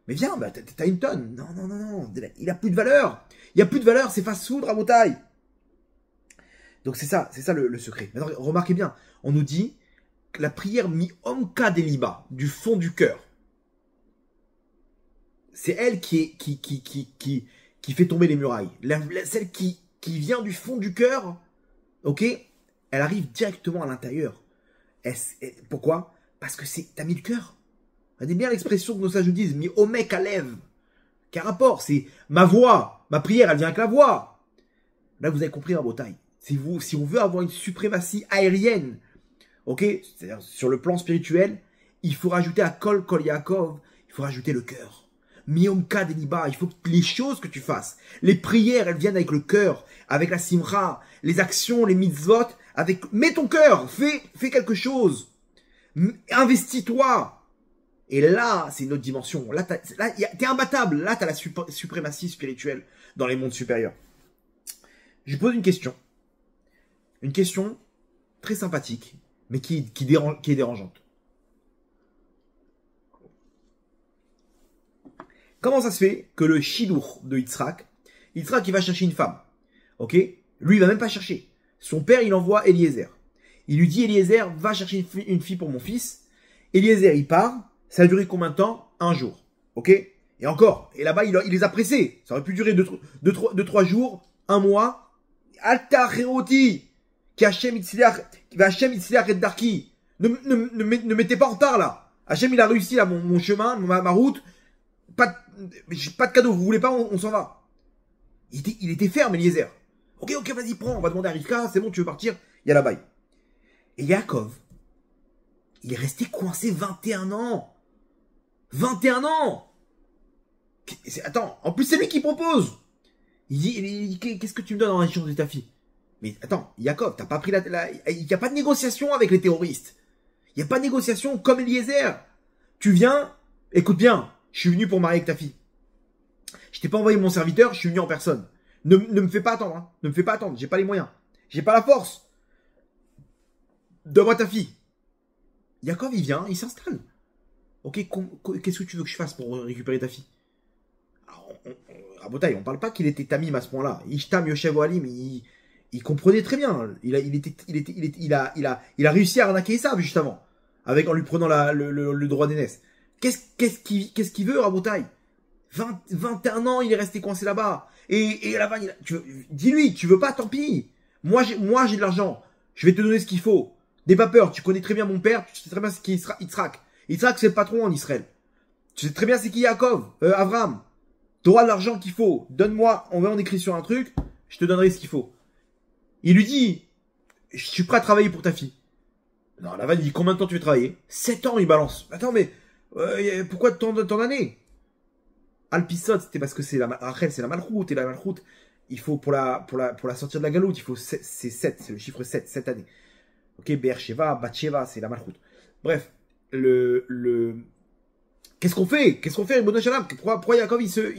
S1: Mais viens, bah, t'as une tonne. Non. Il a plus de valeur. Il y a plus de valeur, c'est fast-food, rabotaille. Donc c'est ça le secret. Maintenant, remarquez bien, on nous dit que la prière mi-omka deliba, du fond du cœur. C'est elle qui fait tomber les murailles. Celle qui vient du fond du cœur, ok, elle arrive directement à l'intérieur. Pourquoi? Parce que t'as mis le cœur. Regardez bien l'expression que nos sages nous disent, mi omek alev. Quel rapport? C'est ma voix, ma prière, elle vient avec la voix. Là, vous avez compris la bataille. Si on veut avoir une suprématie aérienne, ok, c'est-à-dire sur le plan spirituel, il faut rajouter à Kol Yaakov, il faut rajouter le cœur. Miyomka Deniba, il faut que les choses que tu fasses, les prières, elles viennent avec le cœur, avec la simra, les actions, les mitzvot, mets ton cœur, fais quelque chose, investis-toi. Et là, c'est une autre dimension. Là, t'es imbattable. Là, t'as la suprématie spirituelle dans les mondes supérieurs. Je pose une question. Une question très sympathique, mais qui est dérangeante. Comment ça se fait que le chidour de Yitzhak, il va chercher une femme, ok? Lui, il va même pas chercher. Son père, il envoie Eliezer. Il lui dit, Eliezer, va chercher une fille pour mon fils. Eliezer, il part. Ça a duré combien de temps? Un jour, ok? Et encore, et là-bas, il les a pressés. Ça aurait pu durer 2-3 jours, un mois. Alta Heroti, qui Hachem Itzliach et Darki. Ne mettez pas en retard, là. Hachem, il a réussi, là, mon chemin, ma route. Pas de cadeau, vous voulez pas, on s'en va. Il était ferme, Eliezer. Ok, vas-y, prends, on va demander à Rivka, c'est bon, tu veux partir? Il y a la baille. Et Yaakov, il est resté coincé 21 ans. 21 ans! Attends, en plus c'est lui qui propose. Il dit, qu'est-ce que tu me donnes en échange de ta fille? Mais attends, Yaakov, t'as pas pris il n'y a pas de négociation avec les terroristes. Il n'y a pas de négociation comme Eliezer. Tu viens, écoute bien, je suis venu pour marier avec ta fille. Je t'ai pas envoyé mon serviteur, je suis venu en personne. Ne me fais pas attendre, hein. Ne me fais pas attendre, j'ai pas les moyens. J'ai pas la force. Donne-moi ta fille. Yaakov, il vient, il s'installe. Ok, qu'est-ce que tu veux que je fasse pour récupérer ta fille? À Botaï, on parle pas qu'il était tamim à ce point-là. Ishtam Yoshev Ohalim, il comprenait très bien. Il a réussi à arnaquer Esav juste avant, en lui prenant le droit d'aînesse. Qu'est-ce qu'il veut, Rabotaï? 21 ans, il est resté coincé là-bas. Et là-bas, dis-lui, tu veux pas, tant pis. Moi, j'ai de l'argent. Je vais te donner ce qu'il faut. N'aie pas peur, tu connais très bien mon père, tu sais très bien ce qui est Yitzhak. Yitzhak, c'est le patron en Israël. Tu sais très bien c'est qui Yaakov, Avram. T'auras l'argent qu'il faut. Donne-moi, on écrit sur un truc, je te donnerai ce qu'il faut. Il lui dit, je suis prêt à travailler pour ta fille. Non, Lavan, il dit, combien de temps tu veux travailler? 7 ans, il balance. Attends, mais, pourquoi tant d'années? Alpisod, c'était parce que c'est Rachel, c'est la malchoute, et la malchoute, il faut, pour la sortir de la galoute, il faut, c'est 7, c'est le chiffre 7, 7 années. Ok, Beersheva, Batsheva, c'est la malchoute. Bref. Qu'est-ce qu'on fait, Ribono Shalom? Pourquoi Yaakov, il se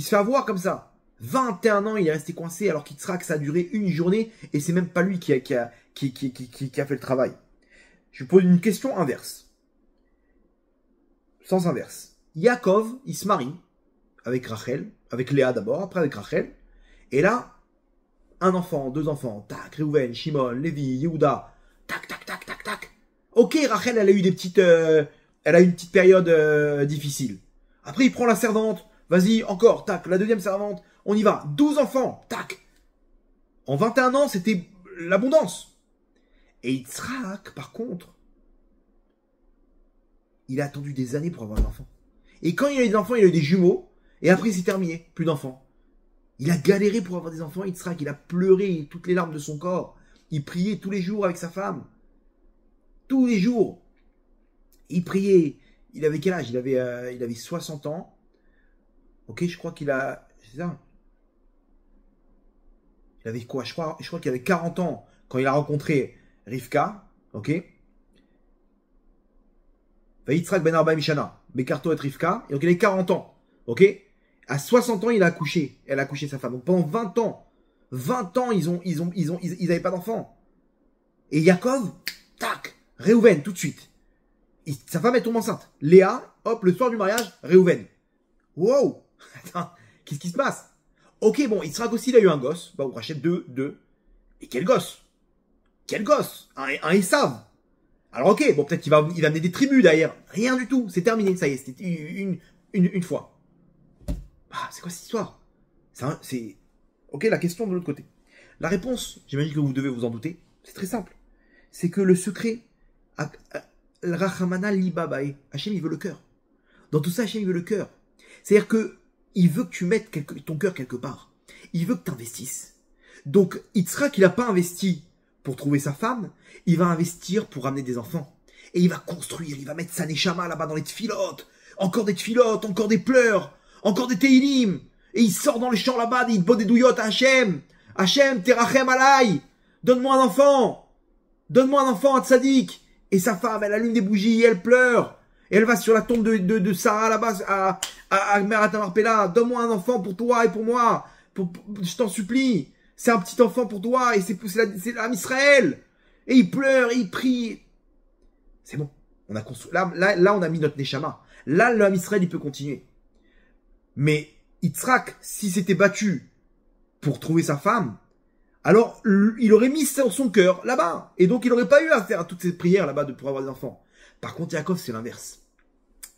S1: fait avoir comme ça? 21 ans, il est resté coincé, alors qu'Yitzhak, ça a duré une journée, et c'est même pas lui qui a fait le travail. Je vous pose une question inverse. Sens inverse. Yaakov, il se marie avec Rachel, avec Léa d'abord, après avec Rachel, et là, un enfant, 2 enfants, tac, Reuven, Shimon, Lévi, Yehuda, tac, tac, tac, tac, tac. Ok, Rachel, elle a eu elle a eu une petite période difficile. Après, il prend la servante. Vas-y, encore, tac, la deuxième servante. On y va. 12 enfants, tac. En 21 ans, c'était l'abondance. Et Yitzhak, par contre, il a attendu des années pour avoir un enfant. Et quand il a eu des enfants, il a eu des jumeaux. Et après, c'est terminé. Plus d'enfants. Il a galéré pour avoir des enfants, Yitzhak. Il a pleuré toutes les larmes de son corps. Il priait tous les jours avec sa femme. Tous les jours. Il priait. Il avait quel âge? Il avait 60 ans. Ok, je crois qu'il a... C'est ça. Il avait quoi? Je crois qu'il avait 40 ans quand il a rencontré Rivka. Ok. Yitzhak ben Arba Mishana. Bekarto et Rivka. Et donc il avait 40 ans. Ok. À 60 ans, il a accouché. Elle a accouché sa femme. Donc pendant 20 ans. 20 ans, ils avaient pas d'enfants. Et Yaakov, tac, Reuven, tout de suite. Sa femme, elle tombe enceinte. Léa, hop, le soir du mariage, Reuven. Wow. Attends, qu'est-ce qui se passe? Ok, bon, Yitzhak aussi, il a eu un gosse. Bah, on rachète deux. Et quel gosse? Quel gosse? Un Esav. Alors ok, bon, peut-être qu'il va amener des tribus derrière. Rien du tout, c'est terminé, ça y est, c'était une fois. Ah, c'est quoi cette histoire? C'est... Ok, la question de l'autre côté. La réponse, j'imagine que vous devez vous en douter, c'est très simple. C'est que le secret, Rachamana Libabae, Hachem, il veut le cœur. Dans tout ça, Hachem, il veut le cœur. C'est-à-dire que il veut que tu mettes ton cœur quelque part. Il veut que tu investisses. Donc, Yitzhak, il n'a pas investi pour trouver sa femme, il va investir pour ramener des enfants. Et il va construire, il va mettre sa neshama là-bas dans les tfilotes, encore des pleurs, encore des teilim. Et il sort dans les champs là-bas, il boit des douillottes à Hachem. Hachem, terachem alay. Donne-moi un enfant à Tzadik. Et sa femme, elle allume des bougies et elle pleure. Et elle va sur la tombe de Sarah là-bas, à Merat Marpella. Donne-moi un enfant pour toi et pour moi. Je t'en supplie. C'est un petit enfant pour toi et c'est l'âme Israël. Et il pleure, et il prie. C'est bon. On a construit. Là, on a mis notre Neshama. Là, l'âme Israël, il peut continuer. Mais Yitzhak, s'il s'était battu pour trouver sa femme, alors il aurait mis son cœur là-bas. Et donc, il n'aurait pas eu à faire toutes ces prières là-bas pour avoir des enfants. Par contre, Yaakov, c'est l'inverse.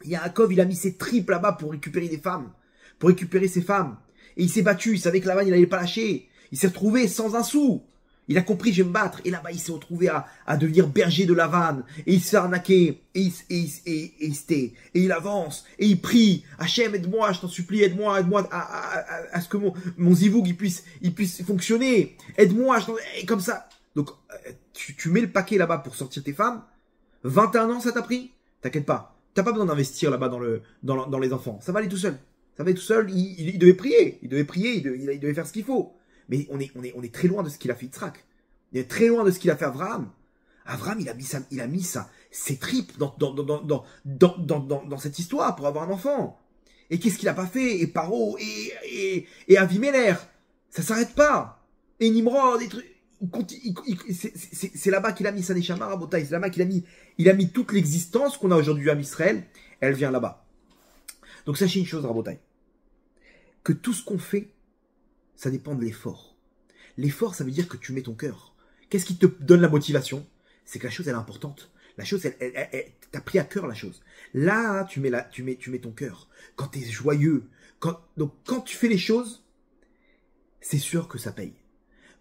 S1: Yaakov, il a mis ses tripes là-bas pour récupérer des femmes. Pour récupérer ses femmes. Et il s'est battu. Il savait que Lavan, il n'allait pas lâcher. Il s'est retrouvé sans un sou. Il a compris, je vais me battre. Et là-bas, il s'est retrouvé à devenir berger de Lavan. Et il s'est arnaqué. Et il avance. Et il prie. Hachem, aide-moi, je t'en supplie, aide-moi à ce que mon zivoug, il puisse fonctionner. Aide-moi, et comme ça. Donc, tu mets le paquet là-bas pour sortir tes femmes. 21 ans, ça t'a pris? T'inquiète pas. T'as pas besoin d'investir là-bas dans les enfants. Ça va aller tout seul. Ça va aller tout seul. Il devait prier. Il devait faire ce qu'il faut. Mais on est très loin de ce qu'il a fait Yitzhak. On est très loin de ce qu'il a fait Abraham. Abraham, il a mis ses tripes dans cette histoire pour avoir un enfant. Et qu'est-ce qu'il a pas fait? Et Paro, et Avimelech. Ça s'arrête pas. Et Nimrod, des trucs. C'est là-bas qu'il a mis sa neshama, Rabotai. C'est là-bas il a mis toute l'existence qu'on a aujourd'hui à Israël. Elle vient là-bas. Donc sachez une chose, Rabotai. Que tout ce qu'on fait, ça dépend de l'effort. L'effort, ça veut dire que tu mets ton cœur. Qu'est-ce qui te donne la motivation? C'est que la chose, elle est importante. La chose, t'as pris à cœur la chose. Là, tu mets ton cœur. Quand tu es joyeux, donc quand tu fais les choses, c'est sûr que ça paye.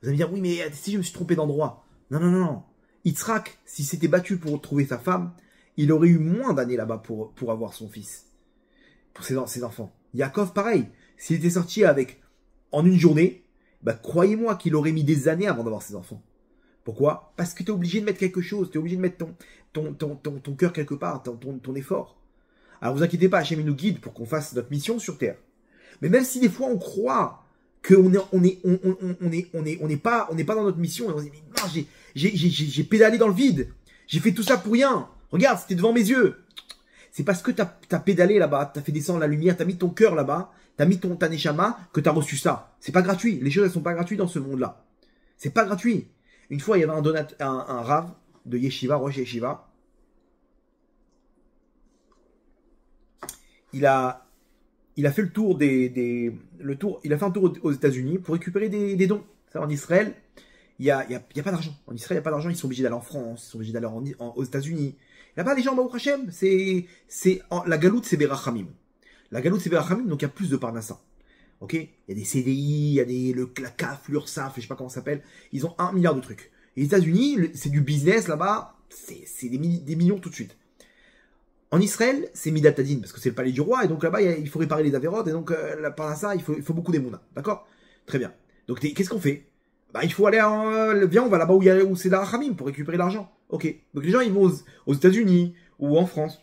S1: Vous allez me dire, oui, mais si je me suis trompé d'endroit. Non. Yitzhak, s'il s'était battu pour trouver sa femme, il aurait eu moins d'années là-bas pour avoir son fils. Pour ses enfants. Yaakov, pareil. S'il était sorti en une journée, bah, croyez-moi qu'il aurait mis des années avant d'avoir ses enfants. Pourquoi? Parce que tu es obligé de mettre quelque chose. Tu es obligé de mettre ton cœur quelque part, ton effort. Alors vous inquiétez pas, Hachem nous guide pour qu'on fasse notre mission sur Terre. Mais même si des fois on croit qu'on n'est pas dans notre mission, et on se dit, mais non, j'ai pédalé dans le vide. J'ai fait tout ça pour rien. Regarde, c'était devant mes yeux. C'est parce que t'as pédalé là-bas, t'as fait descendre la lumière, t'as mis ton cœur là-bas, t'as mis ta neshama, que t'as reçu ça. C'est pas gratuit. Les choses, elles sont pas gratuites dans ce monde-là. C'est pas gratuit. Une fois, il y avait un rave de Yeshiva, Rosh Yeshiva. Il a fait le tour il a fait un tour aux États-Unis pour récupérer des dons. Ça, en Israël, il y a pas d'argent. En Israël, il n'y a pas d'argent. Ils sont obligés d'aller en France, ils sont obligés d'aller aux États-Unis. Il n'y a pas des gens, Baruch Hashem. La galoute, c'est Berachamim. La galoute, c'est Berachamim, donc il y a plus de Parnassa. Ok? Il y a des CDI, il y a la CAF, l'URSSAF, je sais pas comment ça s'appelle. Ils ont 1 milliard de trucs. Et les États-Unis, c'est du business là-bas. C'est des millions tout de suite. En Israël, c'est Midatadin, parce que c'est le palais du roi, et donc là-bas, il faut réparer les avérotes, et donc par ça, il faut beaucoup d'émouna. D'accord? Très bien. Donc qu'est-ce qu'on fait? Bah, il faut aller viens, on va là-bas où c'est la Rachamim pour récupérer l'argent. Ok. Donc les gens, ils vont aux États-Unis ou en France.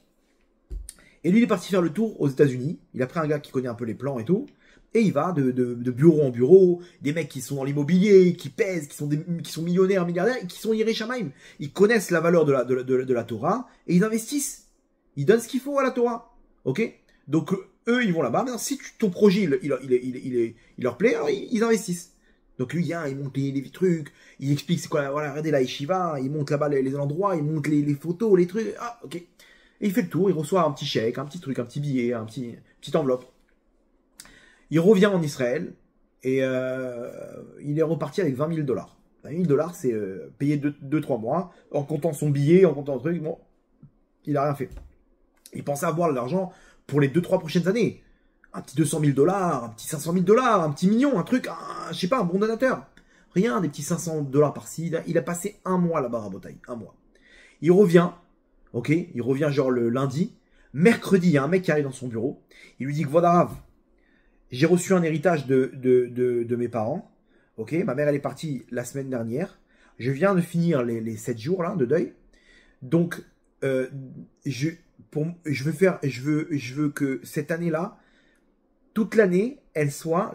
S1: Et lui, il est parti faire le tour aux États-Unis. Il a pris un gars qui connaît un peu les plans et tout. Et il va de bureau en bureau, des mecs qui sont dans l'immobilier, qui pèsent, qui sont millionnaires, milliardaires, et qui sont Yirei Shamaim. Ils connaissent la valeur de la Torah, et ils investissent. Ils donnent ce qu'il faut à la Torah. Ok? Donc, eux, ils vont là-bas. Maintenant, si ton projet, il leur plaît, alors ils investissent. Donc, lui, il monte les trucs, il explique c'est quoi, voilà, regardez la yeshiva, il monte là-bas les endroits, il monte les photos, les trucs. Ah, ok. Et il fait le tour, il reçoit un petit chèque, un petit truc, un petit billet, petite enveloppe. Il revient en Israël, et il est reparti avec 20 000 $. 20 000 $, c'est payé 2-3 mois, en comptant son billet, en comptant le truc, bon, il a rien fait. Il pensait avoir de l'argent pour les 2-3 prochaines années. Un petit 200 000 $, un petit 500 000 $, un petit million, un truc, je sais pas, un bon donateur. Rien, des petits 500 $ par-ci. Il a passé 1 mois là-bas à Botaï, 1 mois. Il revient, ok, il revient genre le lundi. Mercredi, il y a un mec qui arrive dans son bureau. Il lui dit que voilà, j'ai reçu un héritage de mes parents. Ok, ma mère, elle est partie la semaine dernière. Je viens de finir les 7 jours là, de deuil. Donc, je veux que cette année-là, toute l'année, elle soit,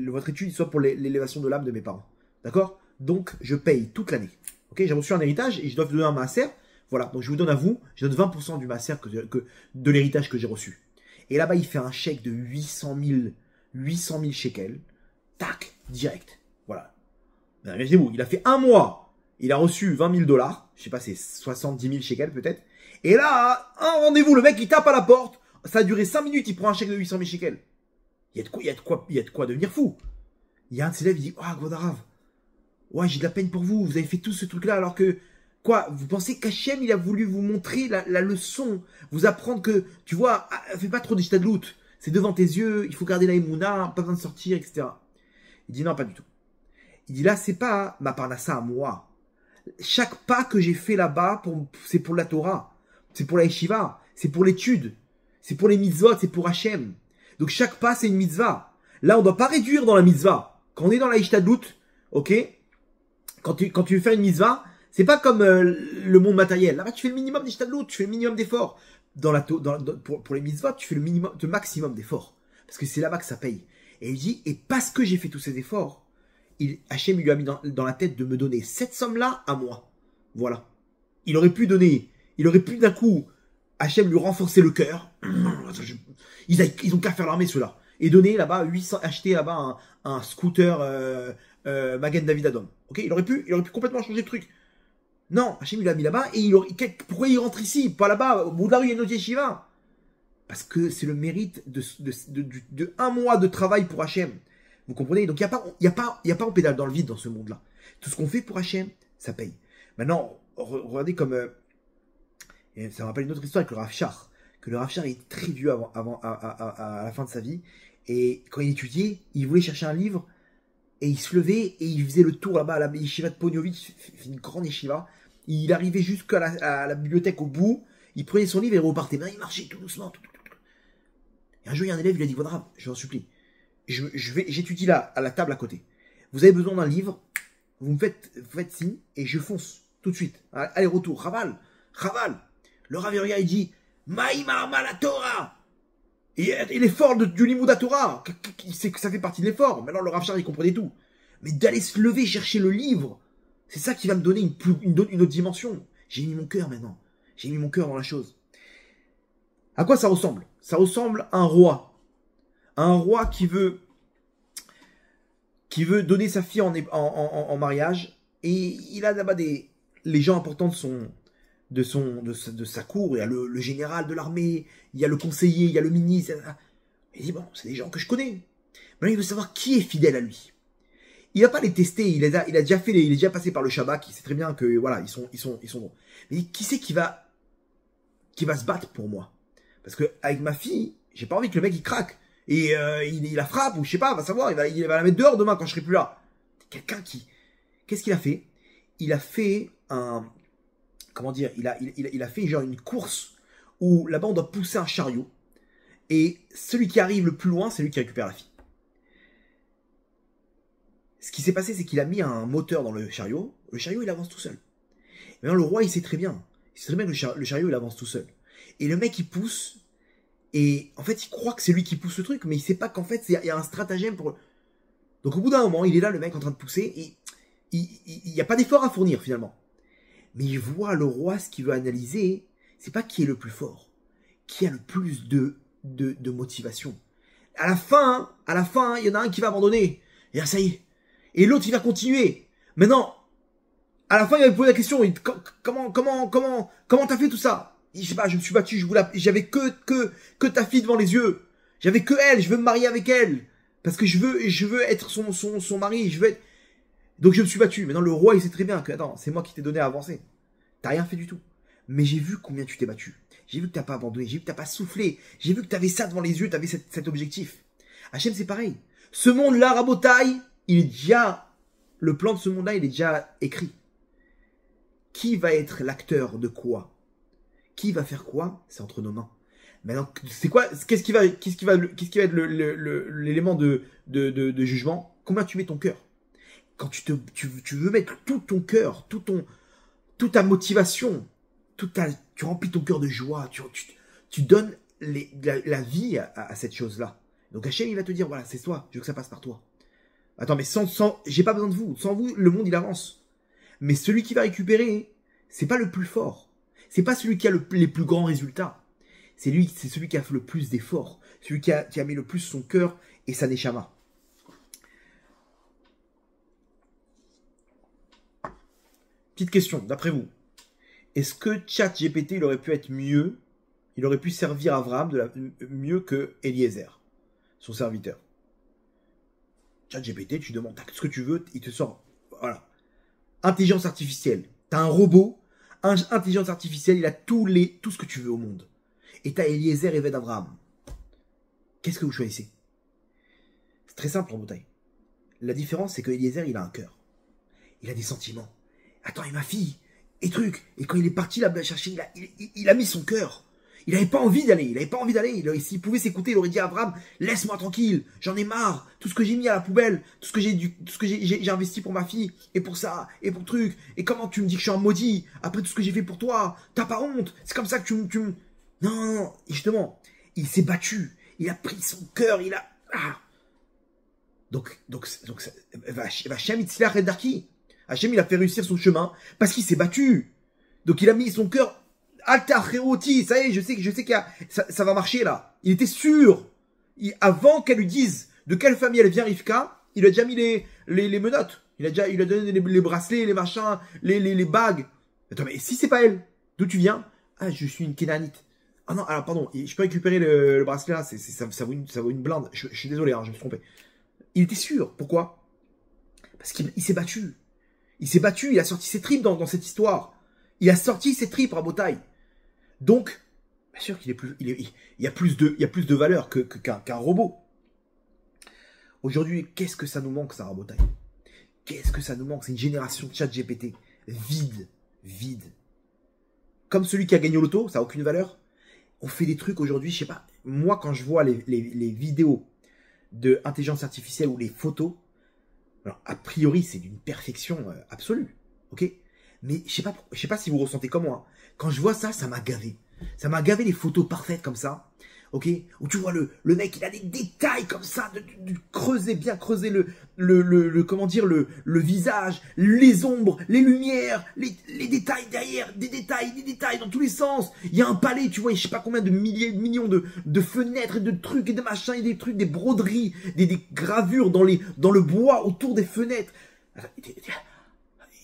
S1: votre étude soit pour l'élévation de l'âme de mes parents. D'accord? Donc, je paye toute l'année. Ok, j'ai reçu un héritage et je dois vous donner un maaser. Voilà, donc je vous donne à vous, je donne 20% du maaser de l'héritage que j'ai reçu. Et là-bas, il fait un chèque de 800 000 shekels. Tac, direct. Voilà. Ben, imaginez-vous, il a fait un mois. Il a reçu 20 000 $. Je sais pas, c'est 70 000 shekels peut-être. Et là, un rendez-vous, le mec, il tape à la porte. Ça a duré 5 minutes, il prend un chèque de 800 000 shekels. Il y a de quoi devenir fou. Il y a un de ses élèves, il dit, ah, Godarav, ouais, j'ai de la peine pour vous. Vous avez fait tout ce truc-là alors que, quoi, vous pensez qu'Hachem, il a voulu vous montrer la leçon, vous apprendre que, tu vois, fais pas trop de loot. C'est devant tes yeux, il faut garder la émouna, pas besoin de sortir, etc. Il dit non, pas du tout. Il dit là, c'est pas ma parnassa à moi. Chaque pas que j'ai fait là-bas, c'est pour la Torah, c'est pour la yeshiva, c'est pour l'étude, c'est pour les mitzvot, c'est pour Hachem. Donc chaque pas, c'est une mitzvah. Là, on ne doit pas réduire dans la mitzvah. Quand on est dans la ishtadlut, ok, quand tu veux faire une mitzvah, c'est pas comme le monde matériel. Là-bas, tu fais le minimum d'ishtadlut, tu fais le minimum d'efforts. Pour les mitzvahs, tu fais le maximum d'efforts. Parce que c'est là-bas que ça paye. Et il dit, et parce que j'ai fait tous ces efforts, Hachem lui a mis dans la tête de me donner cette somme-là à moi. Voilà. Il aurait pu d'un coup, Hachem lui renforcer le cœur. Ils ont qu'à faire l'armée, ceux-là. Et donner là-bas, acheter là-bas un scooter Magen David Adom. Ok, il aurait pu complètement changer le truc. Non, Hachem il l'a mis là-bas et pourquoi il rentre ici? Pas là-bas, au bout de la rue, il y a une autre yeshiva. Parce que c'est le mérite de un mois de travail pour Hachem. Vous comprenez? Donc il n'y a pas on pédale dans le vide dans ce monde-là. Tout ce qu'on fait pour Hachem, ça paye. Maintenant, regardez comme... et ça me rappelle une autre histoire avec le Rav Shach. Que le Rav Shach est très vieux à la fin de sa vie. Et quand il étudiait, il voulait chercher un livre. Et il se levait et il faisait le tour là-bas à la yeshiva de Ponyovitch, une grande yeshiva. Il arrivait jusqu'à la bibliothèque au bout. Il prenait son livre et il repartait. Mais il marchait tout doucement. Et un jour, il y a un élève, il lui a dit, voilà, je vous en supplie. J'étudie là, à la table à côté. Vous avez besoin d'un livre, vous faites signe et je fonce tout de suite. Allez, retour. Raval. Le Rav il dit, Maïmar la Torah. Et l'effort du Limouda Torah, c'est que ça fait partie de l'effort. Maintenant, le Rav Shach, il comprenait tout. Mais d'aller se lever, chercher le livre, c'est ça qui va me donner une autre dimension. J'ai mis mon cœur maintenant. J'ai mis mon cœur dans la chose. À quoi ça ressemble? Ça ressemble à un roi. Un roi qui veut donner sa fille en mariage. Et il a là-bas les gens importants de sa cour. Il y a le général de l'armée, il y a le conseiller, il y a le ministre. Il dit, bon, c'est des gens que je connais. Maintenant, il veut savoir qui est fidèle à lui. Il va pas les tester, il est déjà passé par le Shabbat, il sait très bien que, voilà, ils sont bons. Mais qui c'est qui va se battre pour moi? Parce que, avec ma fille, j'ai pas envie que le mec, il craque. Et, il la frappe, ou je sais pas, va savoir, il va la mettre dehors demain quand je serai plus là. Quelqu'un qu'est-ce qu'il a fait? Il a fait comment dire, il a fait genre une course où là-bas on doit pousser un chariot et celui qui arrive le plus loin, c'est lui qui récupère la fille. Ce qui s'est passé, c'est qu'il a mis un moteur dans le chariot il avance tout seul. Maintenant le roi il sait très bien que le chariot il avance tout seul. Et le mec il pousse et en fait il croit que c'est lui qui pousse le truc, mais il sait pas qu'en fait il y a un stratagème pour... Donc au bout d'un moment, il est là le mec en train de pousser et il n'y a pas d'effort à fournir finalement. Mais il voit le roi, ce qu'il veut analyser, c'est pas qui est le plus fort, qui a le plus de motivation. À la fin, il y en a un qui va abandonner. Et là, ça y est. Et l'autre, il va continuer. Maintenant, à la fin, il va me poser la question, comment t'as fait tout ça? Je sais pas, je me suis battu, j'avais que ta fille devant les yeux. J'avais que elle, je veux me marier avec elle. Parce que je veux être son mari, donc je me suis battu. Maintenant le roi il sait très bien que attends, c'est moi qui t'ai donné à avancer. T'as rien fait du tout. Mais j'ai vu combien tu t'es battu. J'ai vu que t'as pas abandonné, j'ai vu que t'as pas soufflé, j'ai vu que t'avais ça devant les yeux, t'avais cet objectif. Hachem c'est pareil. Ce monde-là, Rabotaï, le plan de ce monde-là, il est déjà écrit. Qui va être l'acteur de quoi? Qui va faire quoi? C'est entre nos mains. Maintenant, c'est quoi? Qu'est-ce qui va être l'élément de jugement? Combien tu mets ton cœur? quand tu veux mettre tout ton cœur, toute ta motivation, tu remplis ton cœur de joie, tu donnes la vie à cette chose-là. Donc Hachem, il va te dire, voilà, c'est toi, je veux que ça passe par toi. Attends, mais j'ai pas besoin de vous. Sans vous, le monde, il avance. Mais celui qui va récupérer, c'est pas le plus fort. C'est pas celui qui a les plus grands résultats. C'est celui qui a fait le plus d'efforts. Celui qui a mis le plus son cœur et sa neshama. Petite question, d'après vous. Est-ce que ChatGPT, il aurait pu être mieux, il aurait pu servir Abraham mieux que Eliezer, son serviteur? ChatGPT, tu demandes ce que tu veux, il te sort. Voilà. Intelligence artificielle. T'as un robot, intelligence artificielle, il a tout ce que tu veux au monde. Et t'as Eliezer et Abraham. Qu'est-ce que vous choisissez? C'est très simple en bouteille. La différence, c'est que Eliezer, il a un cœur. Il a des sentiments. Attends, et ma fille, et truc. Et quand il est parti là-bas chercher, il a mis son cœur. Il n'avait pas envie d'aller. S'il pouvait s'écouter, il aurait dit à Abraham, laisse-moi tranquille, j'en ai marre. Tout ce que j'ai mis à la poubelle, tout ce que j'ai investi pour ma fille, et pour ça, et pour le truc. Et comment tu me dis que je suis un maudit, après tout ce que j'ai fait pour toi? T'as pas honte? C'est comme ça que tu me... Non. Et justement, il s'est battu. Il a pris son cœur, il a... Ah. Donc, Hachem Itzlach et Darki. Hachem, il a fait réussir son chemin parce qu'il s'est battu. Donc, il a mis son cœur... Alta Kheroti, ça y est, je sais qu'il ça va marcher là. Il était sûr. Avant qu'elle lui dise de quelle famille elle vient, Rivka, il a déjà mis les menottes. Il a donné les bracelets, les machins, les bagues. Attends, mais si c'est pas elle, d'où tu viens? Ah, je suis une Kénanite. Ah non, alors pardon, je peux récupérer le bracelet là, ça vaut une blinde. Je suis désolé, hein, je me suis trompé. Il était sûr. Pourquoi? Parce qu'il s'est battu. Il s'est battu, il a sorti ses tripes dans cette histoire. Il a sorti ses tripes à Botaï. Donc, bien sûr qu'il y a plus de valeur qu'un robot. Aujourd'hui, qu'est-ce que ça nous manque, Sarah Botaï? Qu'est-ce que ça nous manque? C'est une génération de ChatGPT vide. Comme celui qui a gagné au loto, ça n'a aucune valeur. On fait des trucs aujourd'hui, je sais pas. Moi, quand je vois les vidéos de intelligence artificielle ou les photos, alors, a priori, c'est d'une perfection absolue. Ok? Mais je sais pas si vous ressentez comme moi. Quand je vois ça, ça m'a gavé. Ça m'a gavé les photos parfaites comme ça. Ok? Où tu vois le mec, il a des détails comme ça, bien creuser comment dire, le visage, les ombres, les lumières, les détails derrière, des détails dans tous les sens. Il y a un palais, tu vois, je sais pas combien de millions de fenêtres et de trucs et de machins et des trucs, des broderies, des gravures dans le bois autour des fenêtres. Il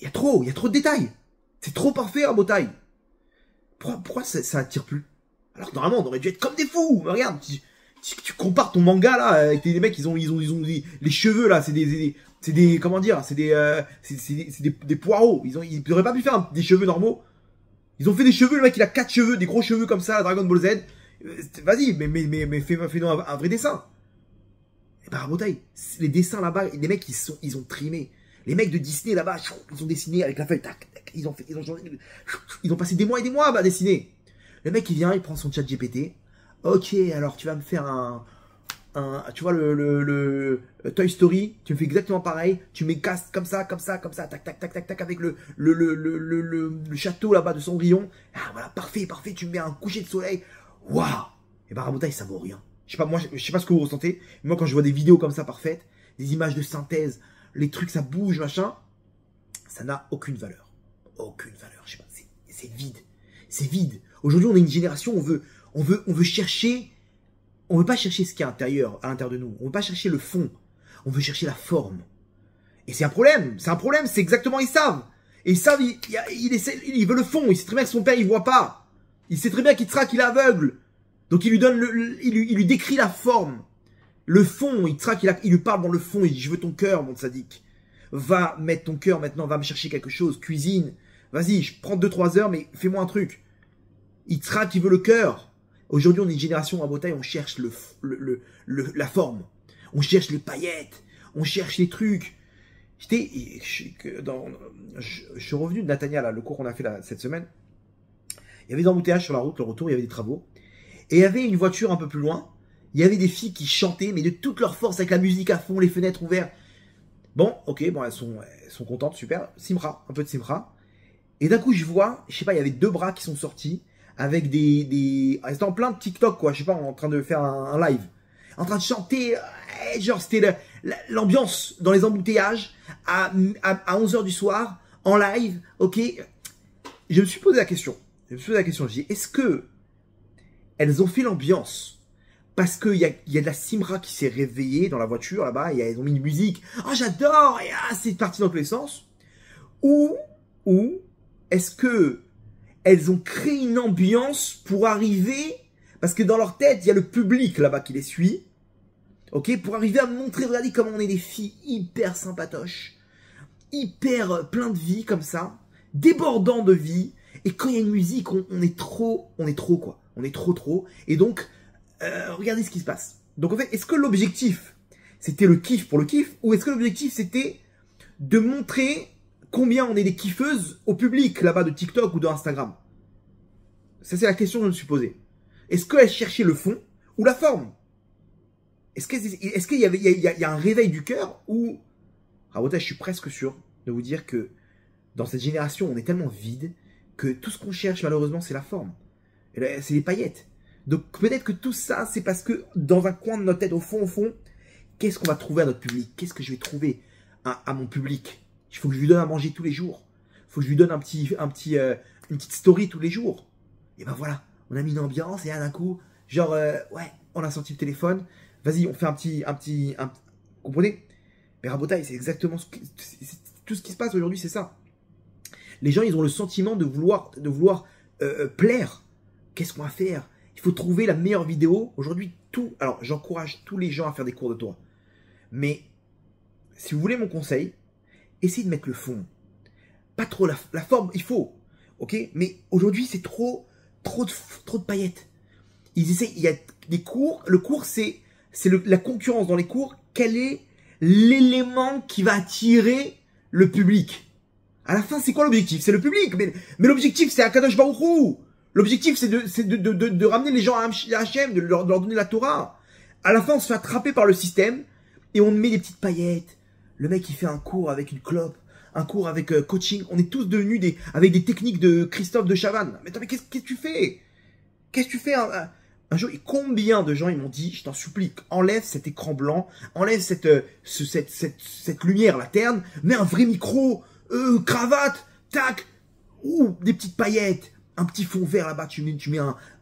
S1: y a trop de détails. C'est trop parfait à Botaï. Pourquoi ça attire plus? Alors normalement on aurait dû être comme des fous. Mais regarde, tu compares ton manga là avec les mecs, ils ont les cheveux là, c'est des comment dire, c'est des poireaux. Ils auraient pas pu faire des cheveux normaux. Ils ont fait des cheveux, le mec il a 4 cheveux, des gros cheveux comme ça, Dragon Ball Z. Vas-y, mais fais-nous un vrai dessin. Et bah à Botaï, les dessins là-bas, les mecs ils ont trimé. Les mecs de Disney là-bas, ils ont dessiné avec la feuille, tac, tac, ils ont passé des mois et des mois à dessiner. Le mec il vient, il prend son chat GPT. Ok, alors tu vas me faire tu vois le Toy Story, tu me fais exactement pareil, tu mets cast comme ça, tac, tac, tac, tac, tac, avec le château là-bas de Cendrillon. Ah voilà, parfait, tu me mets un coucher de soleil. Waouh! Et bah Rabotaï, ça vaut rien. Je sais pas ce que vous ressentez. Mais moi quand je vois des vidéos comme ça parfaites, des images de synthèse, les trucs ça bouge, machin, ça n'a aucune valeur. Aucune valeur, je sais pas, c'est vide. C'est vide. Aujourd'hui, on est une génération, on veut chercher, on veut pas chercher ce qui est à l'intérieur de nous. On veut pas chercher le fond. On veut chercher la forme. Et c'est un problème, c'est exactement, ils savent. Et ils savent, il veut le fond, il sait très bien que son père, il voit pas. Il sait très bien qu'il est aveugle. Donc il lui donne il lui décrit la forme. Le fond, il lui parle dans le fond, il dit, je veux ton cœur, mon sadique. Va mettre ton cœur maintenant, va me chercher quelque chose, cuisine. Vas-y, je prends 2-3 heures, mais fais-moi un truc. Il veut le cœur. Aujourd'hui, on est une génération à Botaï, on cherche la forme. On cherche les paillettes. On cherche les trucs. Je suis revenu de Natania, là, le cours qu'on a fait là, cette semaine. Il y avait des embouteillages sur la route, le retour, il y avait des travaux. Et il y avait une voiture un peu plus loin. Il y avait des filles qui chantaient, mais de toute leur force, avec la musique à fond, les fenêtres ouvertes. Bon, ok, bon, elles sont contentes, super. Simra, un peu de Simra. Et d'un coup, je vois, je sais pas, il y avait 2 bras qui sont sortis avec Elles étaient en plein de TikTok, quoi, je sais pas, en train de faire un live. En train de chanter, genre, c'était l'ambiance dans les embouteillages à 11 h du soir, en live, ok. Je me suis posé la question. Je dis, est-ce que elles ont fait l'ambiance parce qu'il y a de la Simra qui s'est réveillée dans la voiture là-bas, et elles ont mis une musique, oh j'adore, et c'est parti dans tous les sens. Ou est-ce que elles ont créé une ambiance pour arriver, parce que dans leur tête, il y a le public là-bas qui les suit, ok, pour arriver à montrer, regardez comment on est des filles hyper sympatoches, hyper plein de vie comme ça, débordant de vie, et quand il y a une musique, on est trop quoi, on est trop, et donc, regardez ce qui se passe. Donc en fait, est-ce que l'objectif, c'était le kiff pour le kiff, ou est-ce que l'objectif, c'était de montrer combien on est des kiffeuses au public là-bas de TikTok ou de Instagram? Ça, c'est la question que je me suis posée. Est-ce qu'elle cherchait le fond ou la forme? Est-ce qu'il y a un réveil du cœur, ou... Rabota, je suis presque sûr de vous dire que dans cette génération, on est tellement vide que tout ce qu'on cherche, malheureusement, c'est la forme. C'est les paillettes. Donc peut-être que tout ça, c'est parce que dans un coin de notre tête, au fond, qu'est-ce qu'on va trouver à notre public? Qu'est-ce que je vais trouver à mon public? Il faut que je lui donne à manger tous les jours. Il faut que je lui donne une petite story tous les jours. Et ben voilà, on a mis une ambiance et là d'un coup, genre, ouais, on a sorti le téléphone. Vas-y, on fait vous comprenez? Mais Rabotaille, c'est exactement tout ce qui se passe aujourd'hui, c'est ça. Les gens, ils ont le sentiment de vouloir plaire. Qu'est-ce qu'on va faire? Il faut trouver la meilleure vidéo. Aujourd'hui, alors, j'encourage tous les gens à faire des cours de Torah. Mais, si vous voulez mon conseil, essayez de mettre le fond. Pas trop la forme, il faut. Ok? Mais aujourd'hui, c'est trop de paillettes. Il y a des cours. Le cours, c'est la concurrence dans les cours. Quel est l'élément qui va attirer le public? À la fin, c'est quoi l'objectif? C'est le public. Mais l'objectif, c'est Akadosh Baruch Hu. L'objectif, c'est de ramener les gens à Hachem, de leur donner la Torah. À la fin, on se fait attraper par le système et on met des petites paillettes. Le mec, il fait un cours avec une clope, un cours avec coaching. On est tous devenus avec des techniques de Christophe de Chavannes. Mais attends, mais qu'est-ce que tu fais? Qu'est-ce que tu fais un jour, et combien de gens ils m'ont dit, je t'en supplie, enlève cet écran blanc, enlève cette lumière, la terne, mets un vrai micro, cravate, tac, ou des petites paillettes, un petit fond vert là-bas, tu mets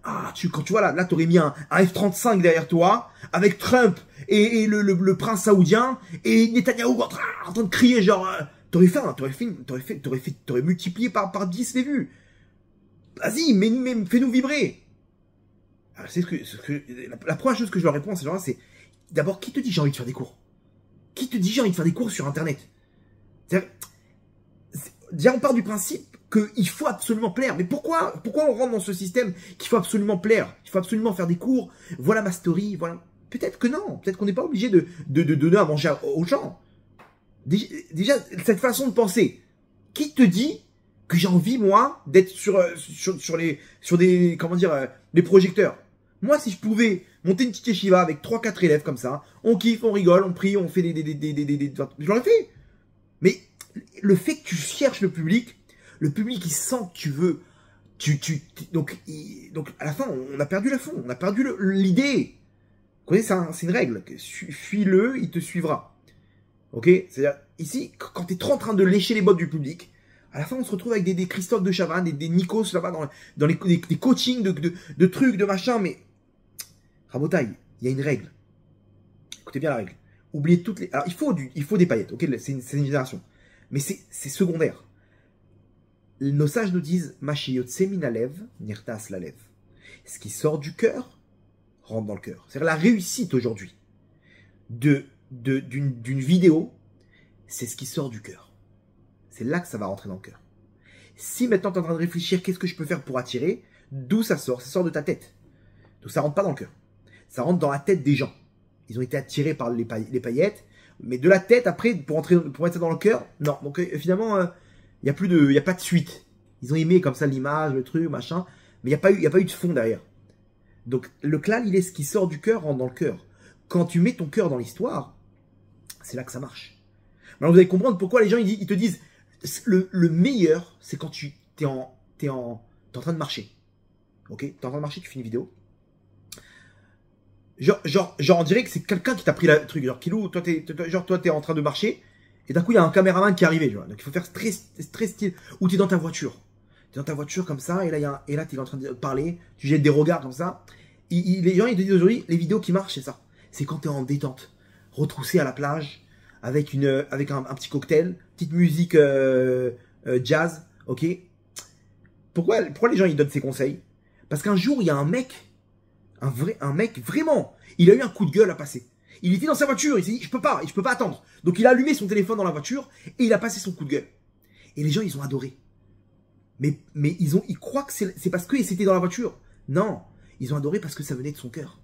S1: quand tu vois là t'aurais mis un F-35 derrière toi, avec Trump et le prince saoudien, et Netanyahou en train de crier genre, t'aurais multiplié par 10 les vues. Vas-y, mais fais-nous vibrer. C'est la première chose que je leur réponds à ces gens-là, c'est d'abord, qui te dit j'ai envie de faire des cours? Qui te dit j'ai envie de faire des cours sur Internet? Déjà, on part du principe qu'il faut absolument plaire. Mais pourquoi on rentre dans ce système qu'il faut absolument plaire? Il faut absolument faire des cours. Voilà ma story. Voilà. Peut-être que non. Peut-être qu'on n'est pas obligé de donner à manger aux gens. Déjà, cette façon de penser. Qui te dit que j'ai envie, moi, d'être sur des, comment dire, des projecteurs? Moi, si je pouvais monter une petite yeshiva avec 3-4 élèves comme ça, on kiffe, on rigole, on prie, on fait je l'aurais fait. Mais le fait que tu cherches le public il sent que tu veux, donc à la fin, on a perdu le fond, on a perdu l'idée. Vous connaissez, c'est une règle. Suis-le, il te suivra. Ok? C'est-à-dire, ici, quand tu es trop en train de lécher les bottes du public, à la fin, on se retrouve avec des Christophe de Chavannes, des Nikos là-bas, dans des coachings de trucs, de machin, mais Rabotaille, il y a une règle. Écoutez bien la règle. Oubliez toutes les... Alors, il faut des paillettes, ok? C'est une génération. Mais c'est secondaire. Nos sages nous disent Mashiyotse minalev, nirtas lalev. Ce qui sort du cœur rentre dans le cœur. C'est-à-dire la réussite aujourd'hui d'une vidéo, c'est ce qui sort du cœur. C'est là que ça va rentrer dans le cœur. Si maintenant tu es en train de réfléchir, qu'est-ce que je peux faire pour attirer? D'où ça sort? Ça sort de ta tête. Donc ça rentre pas dans le cœur. Ça rentre dans la tête des gens. Ils ont été attirés par les paillettes, mais de la tête après pour mettre ça dans le cœur, non. Donc finalement, il y a pas de suite. Ils ont aimé comme ça l'image, le truc, machin, mais il y a pas eu de fond derrière. Donc le klal, il est ce qui sort du cœur rentre dans le cœur. Quand tu mets ton cœur dans l'histoire, c'est là que ça marche. Alors vous allez comprendre pourquoi les gens ils te disent le meilleur, c'est quand t'es en train de marcher. Ok, t'es en train de marcher, tu fais une vidéo. Genre on dirait que c'est quelqu'un qui t'a pris le truc. Genre Kilou, toi t'es en train de marcher et d'un coup il y a un caméraman qui est arrivé. Donc il faut faire très style. Ou t'es dans ta voiture. T'es dans ta voiture comme ça et là t'es en train de parler. Tu jettes des regards comme ça. Les gens ils te disent aujourd'hui les vidéos qui marchent c'est ça. C'est quand t'es en détente, retroussé à la plage avec un petit cocktail, petite musique jazz. Ok. Pourquoi les gens ils donnent ces conseils? Parce qu'un jour il y a un mec vraiment, il a eu un coup de gueule à passer. Il était dans sa voiture, il s'est dit, je peux pas attendre. Donc il a allumé son téléphone dans la voiture et il a passé son coup de gueule. Et les gens, ils ont adoré. Mais ils croient que c'est parce que c'était dans la voiture. Non, ils ont adoré parce que ça venait de son cœur.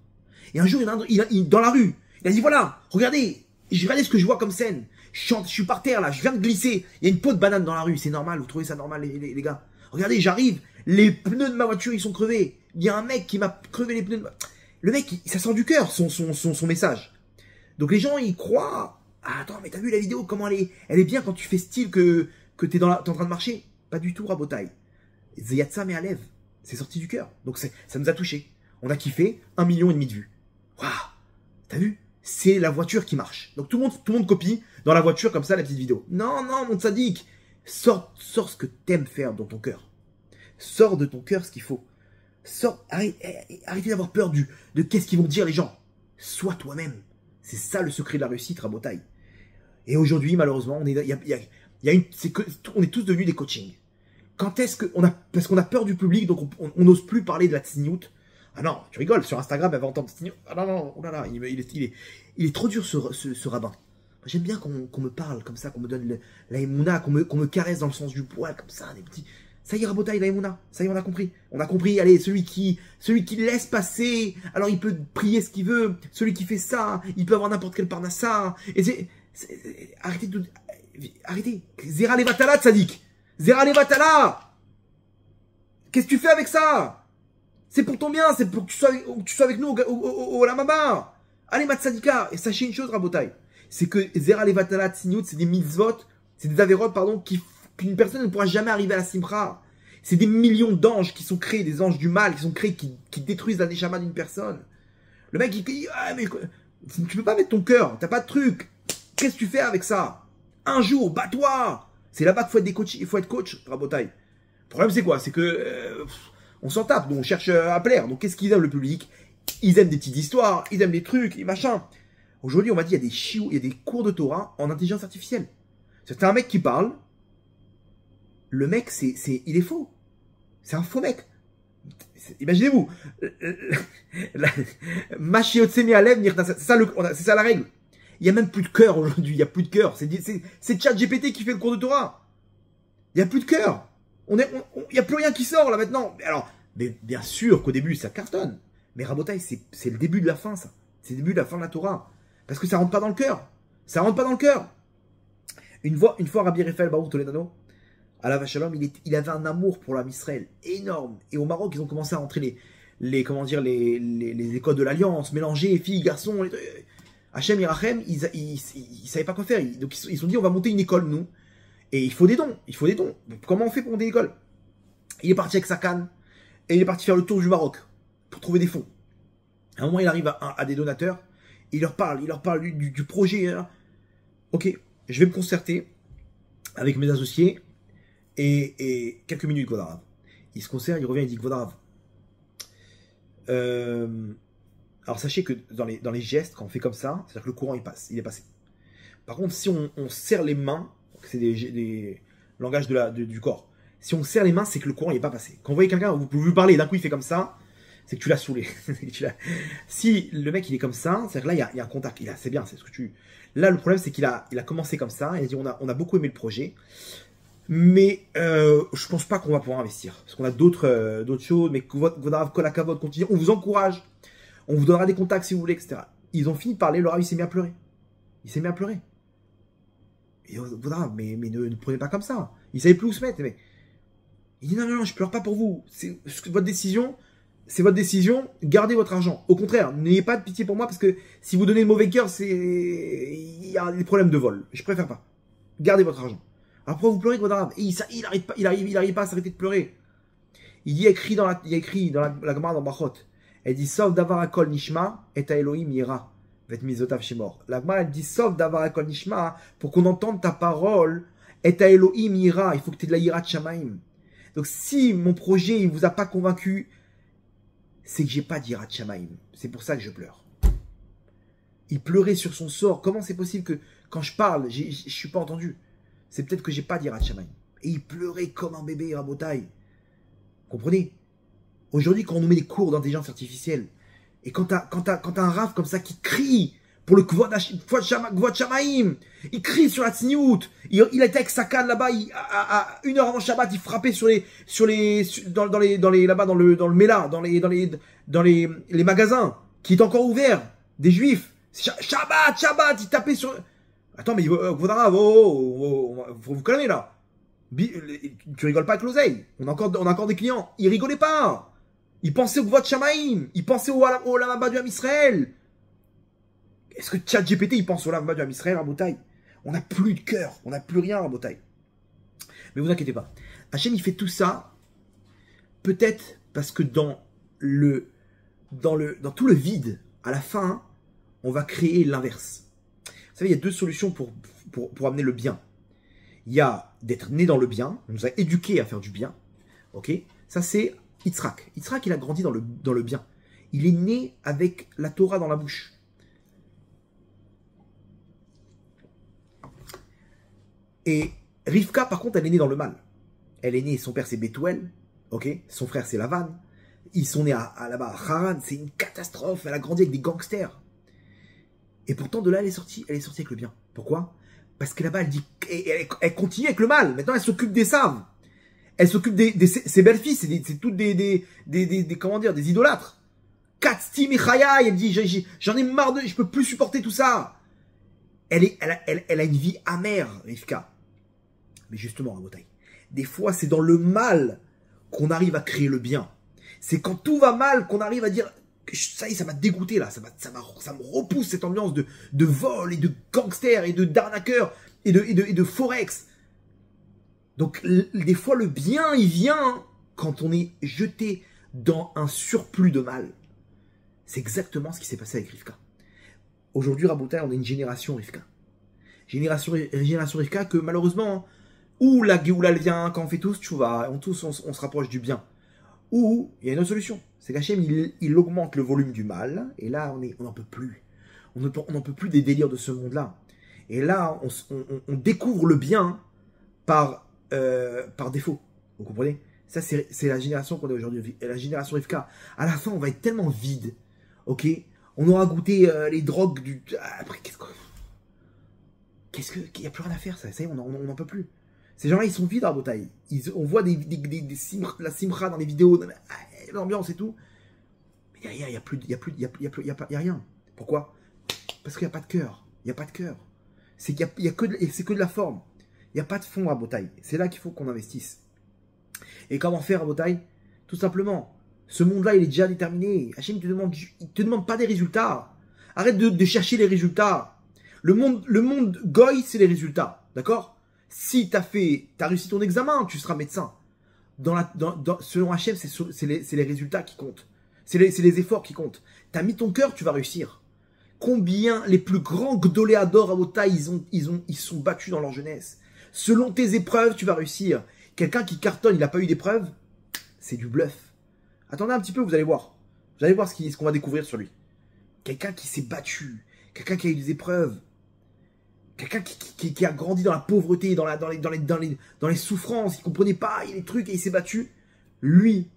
S1: Et un jour, dans la rue, il a dit, voilà, regardez ce que je vois comme scène. Je suis par terre là, je viens de glisser. Il y a une peau de banane dans la rue, c'est normal, vous trouvez ça normal les gars? Regardez, j'arrive, les pneus de ma voiture, ils sont crevés. Il y a un mec qui m'a crevé les pneus. Le mec, ça sort du cœur, son message. Donc les gens, ils croient. Ah, attends, mais t'as vu la vidéo, comment elle est bien quand tu fais style que t'es en train de marcher. Pas du tout, Rabotaille. Zayatsa, mais à lèvres. C'est sorti du cœur. Donc ça nous a touchés. On a kiffé 1,5 million de vues. Waouh! T'as vu? C'est la voiture qui marche. Donc tout le monde copie dans la voiture comme ça la petite vidéo. Non, mon sadique. Sors ce que t'aimes faire dans ton cœur. Sors de ton cœur ce qu'il faut. Arrêtez d'avoir peur de qu'est-ce qu'ils vont dire les gens. Sois toi-même. C'est ça le secret de la réussite, Rabotaille. Et aujourd'hui, malheureusement, on est tous devenus des coachings. Quand est-ce parce qu'on a peur du public, donc on n'ose plus parler de la tsniout. Ah non, tu rigoles, sur Instagram, elle va entendre tsniout. Ah non, oh là là, il est trop dur ce rabbin. J'aime bien qu'on me parle comme ça, qu'on me donne la émouna, qu'on me caresse dans le sens du poil, comme ça, des petits... Ça y est, Rabotaille, la émouna. Ça y est, on a compris. On a compris, allez, celui qui laisse passer, alors il peut prier ce qu'il veut. Celui qui fait ça, il peut avoir n'importe quel parnassa. Et arrêtez. Zera Levatala, Tzadik. Zera Levatala. Qu'est-ce que tu fais avec ça? C'est pour ton bien, c'est pour que tu sois avec nous au Lamaba. Allez, Matsadika. Et sachez une chose, Rabotaille. C'est que Zera Levatala, Tzniut, c'est des mitzvot, c'est des avérotes, pardon, qu'une personne ne pourra jamais arriver à la simra. C'est des millions d'anges qui sont créés, des anges du mal, qui sont créés, qui détruisent la neshama d'une personne. Le mec, il dit, ah, mais tu peux pas mettre ton cœur, t'as pas de truc. Qu'est-ce que tu fais avec ça? Un jour, bats-toi. C'est là-bas qu'il faut être coach, Rabotaille. Le problème, c'est quoi? C'est que on s'en tape, donc on cherche à plaire. Donc qu'est-ce qu'ils aiment le public? Ils aiment des petites histoires, ils aiment des trucs, et machin. Aujourd'hui, on m'a dit, il y a des cours de Torah en intelligence artificielle. C'est un mec qui parle. Le mec, il est faux. C'est un faux mec. Imaginez-vous. C'est ça la règle. Il n'y a même plus de cœur aujourd'hui. Il n'y a plus de cœur. C'est ChatGPT qui fait le cours de Torah. Il n'y a plus de cœur. Il n'y a plus rien qui sort là maintenant. Alors, bien sûr qu'au début, ça cartonne. Mais Rabotaille, c'est le début de la fin, ça. C'est le début de la fin de la Torah. Parce que ça rentre pas dans le cœur. Ça rentre pas dans le cœur. Une fois, Rabbi Raphaël Baruch Toledano, à la Vachalom, il avait un amour pour l'âme Israël énorme. Et au Maroc, ils ont commencé à rentrer les écoles de l'Alliance, mélanger filles, garçons. Hachem Irachem, ils savaient pas quoi faire. Donc ils se sont dit, on va monter une école, nous. Et il faut des dons. Comment on fait pour monter une école? Il est parti avec sa canne. Et il est parti faire le tour du Maroc. Pour trouver des fonds. À un moment, il arrive à des donateurs. Il leur parle du projet. Hein. Ok, je vais me concerter avec mes associés. Et quelques minutes, Kvodarav. Il se concerne, il revient, il dit Kvodarav. Alors sachez que dans les gestes, quand on fait comme ça, c'est-à-dire que le courant il est passé. Par contre, si on serre les mains, c'est des langages du corps. Si on serre les mains, c'est que le courant n'est pas passé. Quand vous voyez quelqu'un, vous pouvez lui parler, d'un coup il fait comme ça, c'est que tu l'as saoulé. Si le mec il est comme ça, c'est-à-dire que là il y a un contact. C'est bien, c'est ce que tu. Là le problème c'est qu'il a commencé comme ça. Il a dit on a beaucoup aimé le projet. Mais je pense pas qu'on va pouvoir investir. Parce qu'on a d'autres choses. Mais Kvodarav Kolakavod continue. On vous encourage. On vous donnera des contacts si vous voulez, etc. Ils ont fini de parler. Laura, il s'est mis à pleurer. Et Kvodarav, mais ne prenez pas comme ça. Il savait plus où se mettre. Mais il dit non, je pleure pas pour vous. C'est votre décision. C'est votre décision. Gardez votre argent. Au contraire, n'ayez pas de pitié pour moi parce que si vous donnez le mauvais cœur, il y a des problèmes de vol. Je préfère pas. Gardez votre argent. Alors pourquoi vous pleurez, votre arabe? Et il arrive pas à s'arrêter de pleurer. Il y a écrit dans la Gemara dans Brachot. Elle dit, sauf d'avar akol nishma, et à Elohim ira. Vet mizotav shemor. La Gemara, elle dit, sauf d'avar akol nishma, pour qu'on entende ta parole, et à Elohim ira. Il faut que tu aies de la ira de Shamaim. Donc si mon projet, il vous a pas convaincu, c'est que j'ai pas d'ira de Shamaim. C'est pour ça que je pleure. Il pleurait sur son sort. Comment c'est possible que quand je parle, je suis pas entendu? C'est peut-être que j'ai pas d'ira de Shamaim. Et il pleurait comme un bébé, Rabotai. Comprenez? Aujourd'hui, quand on nous met des cours d'intelligence artificielle, et quand t'as un raf comme ça qui crie pour le Kvod Shamaim, il crie sur la Tzniout, il était avec sa canne là-bas, à 1 heure avant Shabbat, il frappait là-bas dans le Mela, dans les magasins, qui étaient encore ouverts, des juifs. Shabbat, il tapait sur... Attends, mais faut vous calmer là. Tu rigoles pas avec l'oseille. On a encore des clients. Ils rigolaient pas. Ils pensaient au Kvod Shamaim. Ils pensaient au Olam Haba du Am Israël. Est-ce que ChatGPT, il pense au Olam Haba du Am Israël, Rabotai? On n'a plus de cœur. On n'a plus rien, Rabotai. Mais vous inquiétez pas. Hachem, il fait tout ça. Peut-être parce que dans tout le vide, à la fin, on va créer l'inverse. Vous savez, il y a 2 solutions pour amener le bien. Il y a d'être né dans le bien, on nous a éduqués à faire du bien, ok? Ça c'est Yitzhak. Yitzhak, il a grandi dans le bien. Il est né avec la Torah dans la bouche. Et Rivka, par contre, elle est née dans le mal. Elle est née, son père c'est Bethuel, ok? Son frère c'est Lavan. Ils sont nés là-bas à Haran, c'est une catastrophe. Elle a grandi avec des gangsters. Et pourtant, de là, elle est sortie avec le bien. Pourquoi? Parce que là-bas, elle dit, elle continue avec le mal. Maintenant, elle s'occupe des saves. Elle s'occupe ses belles-filles. C'est toutes comment dire, des idolâtres. Katzti Michaya, elle dit, j'en ai marre je peux plus supporter tout ça. Elle a une vie amère, Rivka. Mais justement, Rabotai, des fois, c'est dans le mal qu'on arrive à créer le bien. C'est quand tout va mal qu'on arrive à dire, ça y est, ça m'a dégoûté là, ça me repousse cette ambiance de vol et de gangsters et d'arnaqueurs et de forex. Donc des fois le bien il vient quand on est jeté dans un surplus de mal. C'est exactement ce qui s'est passé avec Rivka. Aujourd'hui, Rabotai, on est une génération Rivka. Génération Rivka que malheureusement, où la Géoula elle vient quand on fait tous, tu vois, on se rapproche du bien. Ou il y a une autre solution, c'est qu'Hachem il augmente le volume du mal, et là on n'en peut plus. On n'en peut plus des délires de ce monde-là. Et là on découvre le bien par défaut. Vous comprenez? Ça c'est la génération qu'on est aujourd'hui, la génération Rivka. À la fin on va être tellement vide, ok? On aura goûté les drogues du... Après il n'y a plus rien à faire, ça y est, on n'en peut plus. Ces gens-là, ils sont vides à Rabotai. On voit la simcha dans les vidéos, l'ambiance et tout. Mais derrière, il n'y a rien. Pourquoi? Parce qu'il n'y a pas de cœur. Il n'y a pas de cœur. C'est que de la forme. Il n'y a pas de fond à Rabotai. C'est là qu'il faut qu'on investisse. Et comment faire à Rabotai? Tout simplement. Ce monde-là, il est déjà déterminé. Hachem, il te demande pas des résultats. Arrête de chercher les résultats. Le monde goy, c'est les résultats. D'accord? Si t'as réussi ton examen, tu seras médecin. Selon Hachem, c'est les résultats qui comptent. C'est les efforts qui comptent. T'as mis ton cœur, tu vas réussir. Combien les plus grands Gdoléador Rabotai, ils sont battus dans leur jeunesse. Selon tes épreuves, tu vas réussir. Quelqu'un qui cartonne, il n'a pas eu d'épreuve, c'est du bluff. Attendez un petit peu, vous allez voir. Vous allez voir ce qu'on va découvrir sur lui. Quelqu'un qui s'est battu, quelqu'un qui a eu des épreuves. Quelqu'un qui a grandi dans la pauvreté, dans les souffrances, il comprenait pas, il y a des trucs et il s'est battu. Lui,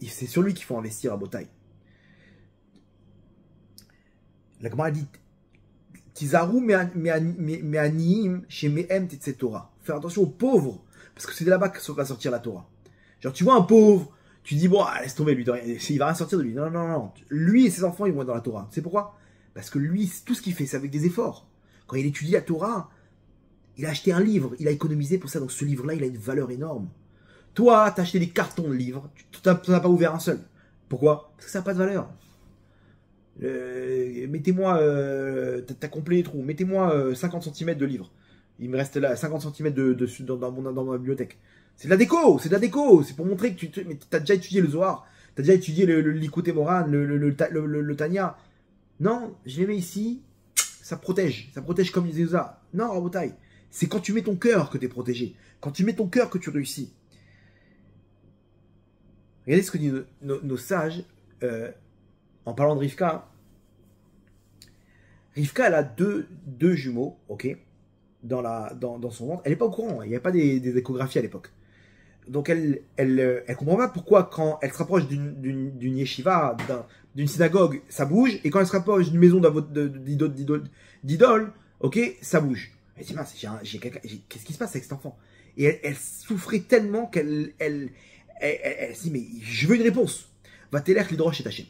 S1: c'est sur lui qu'il faut investir à Rabotai. La Gemara dit Tizaru me'aniim chez me'em tetze Torah. Faire attention aux pauvres, parce que c'est de là-bas que va sortir la Torah. Genre, tu vois un pauvre, tu dis, bon, laisse tomber, lui, il va rien sortir de lui. Non. Lui et ses enfants, ils vont être dans la Torah. C'est pourquoi? Parce que lui, tout ce qu'il fait, c'est avec des efforts. Quand il étudie la Torah, il a acheté un livre, il a économisé pour ça. Donc ce livre-là, il a une valeur énorme. Toi, t'as acheté des cartons de livres, tu n'as pas ouvert un seul. Pourquoi? Parce que ça n'a pas de valeur. Mettez-moi, t'as complet les trous, mettez-moi 50 cm de livres. Il me reste là 50 cm dans ma bibliothèque. C'est de la déco, c'est de la déco, c'est pour montrer que mais t'as déjà étudié le Zohar, t'as déjà étudié le Likutei Moharan, le Tanya. Non, je les mets ici, ça protège comme les Zéza. Non, Rabotai, c'est quand tu mets ton cœur que tu es protégé, quand tu mets ton cœur que tu réussis. Regardez ce que disent nos sages en parlant de Rivka. Rivka, elle a deux jumeaux, ok, dans son ventre. Elle n'est pas au courant, il n'y a pas des échographies à l'époque. Donc elle comprend pas pourquoi quand elle se rapproche d'une yeshiva, d'une synagogue, ça bouge, et quand elle se rapproche d'une maison d'idole, ok, ça bouge. Elle dit, mince, qu'est-ce qui se passe avec cet enfant? Et elle souffrait tellement qu'elle se dit, mais je veux une réponse. Va t'élève l'hydroche et Hachem.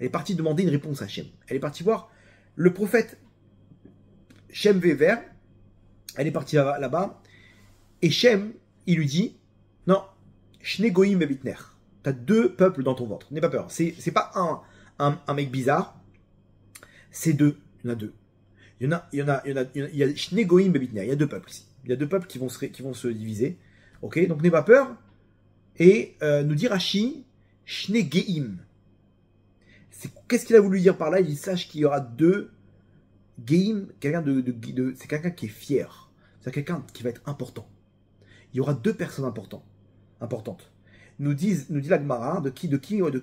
S1: Elle est partie demander une réponse à Hachem. Elle est partie voir le prophète Shem Vever. Elle est partie là-bas, et Shem, il lui dit, non, Shne Goïm et Bitner. T'as deux peuples dans ton ventre. N'aie pas peur. C'est pas un mec bizarre. C'est deux. Il y en a deux. Il y a Shne Goïm et Bitner. Il y a deux peuples ici. Il y a deux peuples qui vont se diviser. Ok, donc n'aie pas peur. Et nous dit Rashi, Shne Geim. Qu'est-ce qu'il a voulu dire par là? Il dit, sache qu'il y aura deux Geim, c'est quelqu'un qui est fier. C'est quelqu'un qui va être important. Il y aura deux personnes importantes. Nous dit la Gemara, de qui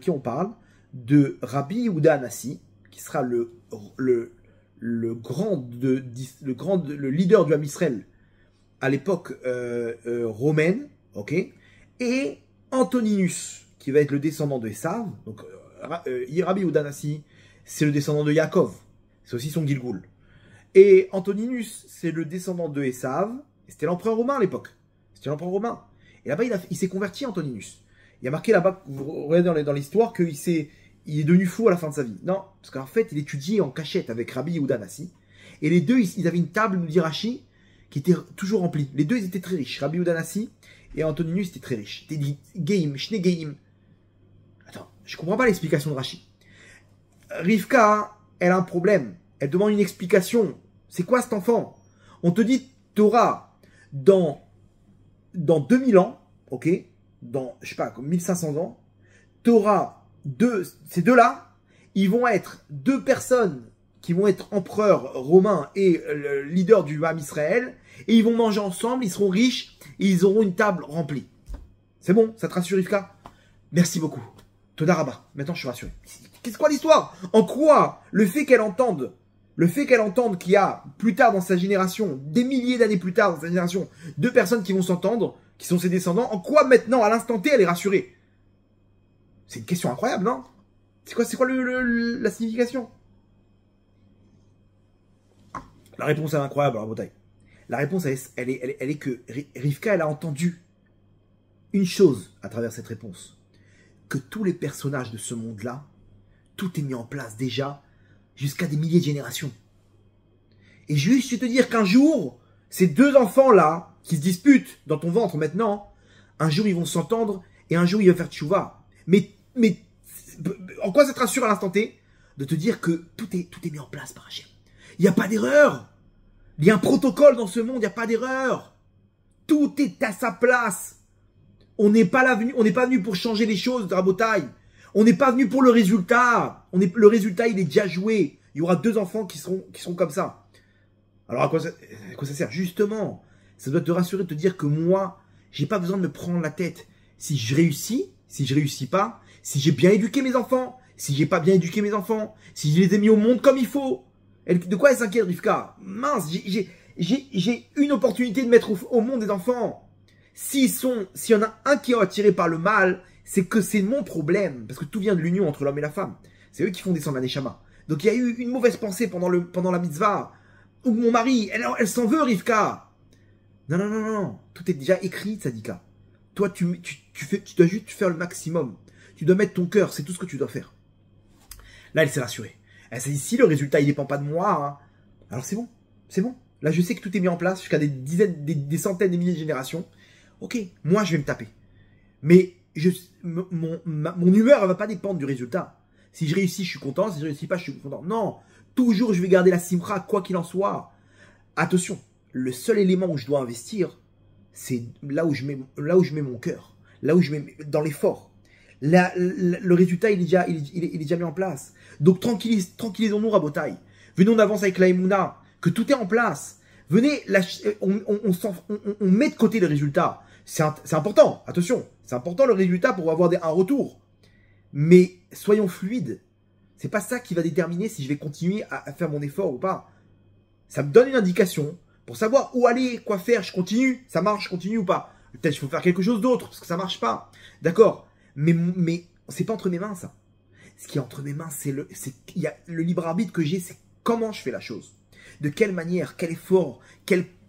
S1: on parle? De Rabbi Yehuda Anassi, qui sera le leader du Ham Israël à l'époque romaine, ok, et Antoninus, qui va être le descendant de Esav. Donc Rabbi Yehuda Anassi, c'est le descendant de Yaakov, c'est aussi son Gilgoul. Et Antoninus, c'est le descendant de Esav, c'était l'empereur romain à l'époque. Et là-bas, il s'est converti, Antoninus. Il y a marqué là-bas, vous regardez dans l'histoire, qu'il est devenu fou à la fin de sa vie. Non, parce qu'en fait, il étudiait en cachette avec Rabbi Yehuda Anassi. Et les deux, ils avaient une table, nous dit Rashi, qui était toujours remplie. Les deux, ils étaient très riches. Rabbi Yehuda Anassi et Antoninus étaient très riches. C'était dit Geim, Shne Geim. Attends, je comprends pas l'explication de Rashi. Rivka, elle a un problème. Elle demande une explication. C'est quoi cet enfant? On te dit, Torah, dans 2000 ans, ok, dans, je sais pas, comme 1500 ans, Torah, ces deux-là, ils vont être deux personnes qui vont être empereurs romains et leader du Ham Israël, et ils vont manger ensemble, ils seront riches, et ils auront une table remplie. C'est bon? Ça te rassure, Rivka? Merci beaucoup. Toda Rabba. Maintenant, je suis rassuré. Qu'est-ce quoi l'histoire? En quoi le fait qu'elle entende qu'il y a plus tard dans sa génération, des milliers d'années plus tard dans sa génération, deux personnes qui vont s'entendre, qui sont ses descendants, en quoi maintenant, à l'instant T, elle est rassurée? C'est une question incroyable, non? C'est quoi la signification? La réponse est incroyable, la Bretagne. La réponse, elle est que Rivka, elle a entendu une chose à travers cette réponse. Que tous les personnages de ce monde-là, tout est mis en place déjà, jusqu'à des milliers de générations. Et juste, je vais te dire qu'un jour, ces deux enfants-là, qui se disputent dans ton ventre maintenant, un jour ils vont s'entendre, et un jour ils vont faire tchouva. Mais en quoi ça te rassure à l'instant T? De te dire que tout est mis en place par Hachem. Il n'y a pas d'erreur. Il y a un protocole dans ce monde, il n'y a pas d'erreur. Tout est à sa place. On n'est pas venu pour changer les choses, Rabotai. On n'est pas venu pour le résultat. Le résultat, il est déjà joué. Il y aura deux enfants qui seront comme ça. Alors, à quoi ça sert? Justement, ça doit te rassurer de te dire que moi, j'ai pas besoin de me prendre la tête. Si je réussis, si je réussis pas, si j'ai bien éduqué mes enfants, si j'ai pas bien éduqué mes enfants, si je les ai mis au monde comme il faut. De quoi elle s'inquiète, Rivka? Mince, j'ai une opportunité de mettre au monde des enfants. S'il y en a un qui est attiré par le mal, c'est que c'est mon problème. Parce que tout vient de l'union entre l'homme et la femme. C'est eux qui font descendre la Neshama. Donc il y a eu une mauvaise pensée pendant la mitzvah. Ou mon mari, elle s'en veut, Rivka. Non. Tout est déjà écrit, Tzadika. Toi, tu dois juste faire le maximum. Tu dois mettre ton cœur, c'est tout ce que tu dois faire. Là, elle s'est rassurée. Elle s'est dit, si le résultat, il dépend pas de moi, hein, alors c'est bon. C'est bon. Là, je sais que tout est mis en place jusqu'à des dizaines, des centaines, des milliers de générations. Ok, moi, je vais me taper. Mais mon humeur, elle va pas dépendre du résultat. Si je réussis, je suis content. Si je réussis pas, je suis content. Non, toujours je vais garder la simra, quoi qu'il en soit. Attention, le seul élément où je dois investir, c'est là où je mets mon cœur, là où je mets dans l'effort. Le résultat, il est déjà mis en place. Donc tranquillisons-nous, Rabotai. Venez, on avance avec la Emouna, que tout est en place. Venez, on met de côté le résultat. C'est important, attention, c'est important le résultat pour avoir un retour. Mais soyons fluides. C'est pas ça qui va déterminer si je vais continuer à faire mon effort ou pas. Ça me donne une indication pour savoir où aller, quoi faire. Je continue, ça marche, je continue ou pas. Peut-être qu'il faut faire quelque chose d'autre parce que ça marche pas. D'accord, mais c'est pas entre mes mains ça. Ce qui est entre mes mains, il y a le libre arbitre que j'ai, c'est comment je fais la chose. De quelle manière, quel effort,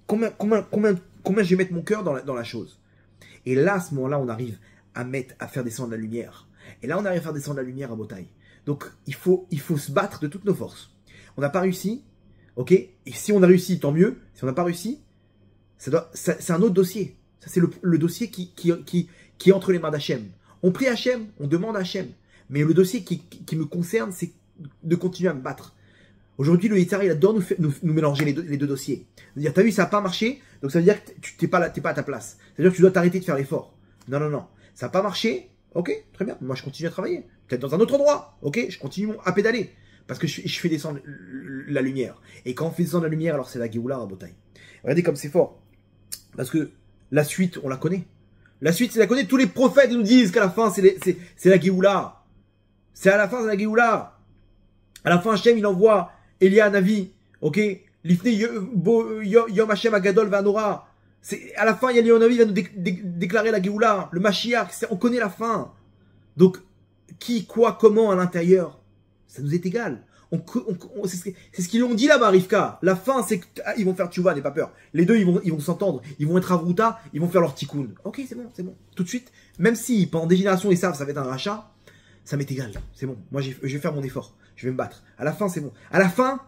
S1: combien je vais mettre mon cœur dans la chose. Et là, à ce moment-là, on arrive à faire descendre la lumière. Et là, on arrive à faire descendre la lumière à Botaï. Donc, il faut se battre de toutes nos forces. On n'a pas réussi, ok? Et si on a réussi, tant mieux. Si on n'a pas réussi, c'est un autre dossier. Ça, c'est le dossier qui est entre les mains d'Hachem. On prie Hachem, on demande Hachem. Mais le dossier qui me concerne, c'est de continuer à me battre. Aujourd'hui, le Yitzhar, il adore nous mélanger les deux dossiers. C'est-à-dire, t'as vu, ça n'a pas marché, donc ça veut dire que tu n'es pas à ta place. C'est-à-dire que tu dois t'arrêter de faire l'effort. Non, non, non. Ça n'a pas marché, ok, très bien. Moi, je continue à travailler. Peut-être dans un autre endroit, ok, je continue à pédaler. Parce que je fais descendre la lumière. Et quand on fait descendre la lumière, alors c'est la Géoula à Botaï. Regardez comme c'est fort. Parce que la suite, on la connaît. La suite, c'est la connaît. Tous les prophètes nous disent qu'à la fin, c'est la Géoula. C'est à la fin, c'est la Géoula. À la fin, Hachem, il envoie Elia Navi, ok, Lifne Yom Hashem Agadol Vanora. À la fin, il y a Elia Navi qui va nous déclarer la Géoula, le Mashiach, on connaît la fin. Donc, qui, quoi, comment à l'intérieur, ça nous est égal. C'est ce qu'ils ont dit là-bas, Rivka. La fin, c'est qu'ils vont faire tchouva, n'aie pas peur. Les deux, ils vont s'entendre, ils vont être à Vrouta, ils vont faire leur tikkun. Ok, c'est bon, c'est bon. Tout de suite, même si pendant des générations ils savent ça va être un rachat, ça m'est égal. C'est bon. Moi, je vais faire mon effort. Je vais me battre. À la fin, c'est bon. À la fin,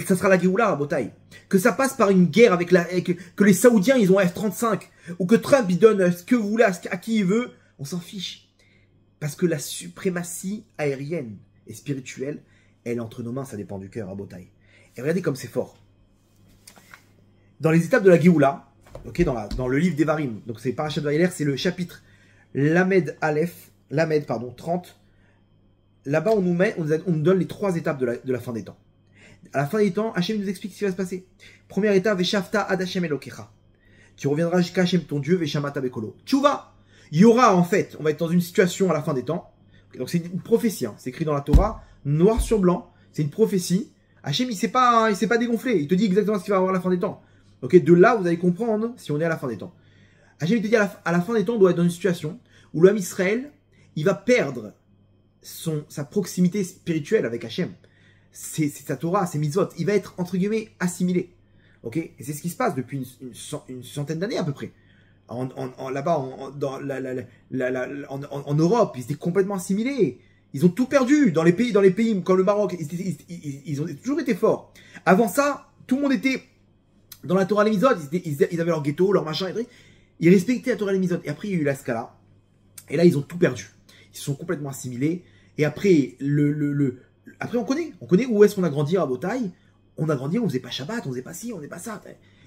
S1: ça sera la Géoula à Botaï. Que ça passe par une guerre que les Saoudiens, ils ont un F-35, ou que Trump, il donne ce que vous voulez à qui il veut, on s'en fiche. Parce que la suprématie aérienne et spirituelle, elle est entre nos mains, ça dépend du cœur à Botaï. Et regardez comme c'est fort. Dans les étapes de la Géoula, ok, dans le livre d'Evarim, donc c'est Parashat Vaïler, c'est le chapitre Lamed 30. Là-bas, on nous donne les 3 étapes de la fin des temps. À la fin des temps, Hachem nous explique ce qui va se passer. Première étape, Veshavta ad Hashem Elokecha. Tu reviendras jusqu'à Hachem ton Dieu, Veshamata Bekolo. Tchouva. Il y aura en fait, on va être dans une situation à la fin des temps. Donc c'est une prophétie, hein. C'est écrit dans la Torah, noir sur blanc. C'est une prophétie. Hachem, il s'est pas dégonflé. Il te dit exactement ce qu'il va avoir à la fin des temps. Ok, de là, vous allez comprendre si on est à la fin des temps. Hachem, il te dit à la fin des temps, on doit être dans une situation où l'homme Israël, il va perdre sa proximité spirituelle avec Hachem. C'est sa Torah, c'est mitzvot. Il va être, entre guillemets, assimilé. Ok? Et c'est ce qui se passe depuis une centaine d'années à peu près. Là-bas, en Europe, ils étaient complètement assimilés. Ils ont tout perdu dans les pays comme le Maroc. Ils ont toujours été forts. Avant ça, tout le monde était dans la Torah les mitzvot. Ils avaient leur ghetto, leur machin. Ils respectaient la Torah les mitzvot. Et après, il y a eu la Scala. Et là, ils ont tout perdu. Ils se sont complètement assimilés. Et après, après on connaît où est-ce qu'on a grandi à Botaï. On a grandi, on faisait pas Shabbat, on faisait pas ci, on faisait pas ça.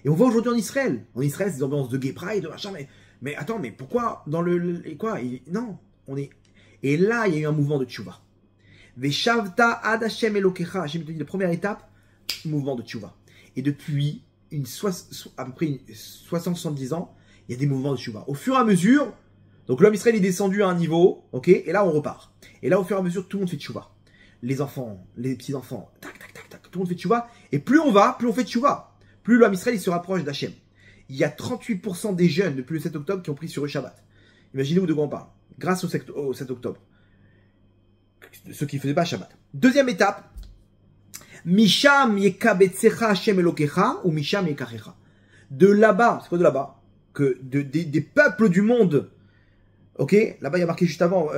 S1: Et on voit aujourd'hui en Israël. En Israël, c'est des ambiances de gay pride, de machin. Mais attends, mais pourquoi dans non, on est. Et là, il y a eu un mouvement de tchouva. Veshavta ad Hashem Elokecha. Hashem te dit la première étape, mouvement de tchouva. Et depuis à peu près 60-70 ans, il y a des mouvements de tchouva. Au fur et à mesure, donc l'homme Israël est descendu à un niveau, ok, et là on repart. Et là, au fur et à mesure, tout le monde fait tchouva. Les enfants, les petits-enfants, tac, tac, tac, tac, tout le monde fait tchouva. Et plus on va, plus on fait tchouva. Plus l'homme Israël il se rapproche d'Hachem. Il y a 38% des jeunes depuis le 7 octobre qui ont pris sur le Shabbat. Imaginez-vous de quoi on parle. Grâce au 7 octobre. Ceux qui ne faisaient pas Shabbat. Deuxième étape. Misham yekabetsecha Hashem Elokecha ou Misham yekachecha. De là-bas, c'est quoi de là-bas? Que des peuples du monde. Ok? Là-bas, il y a marqué juste avant.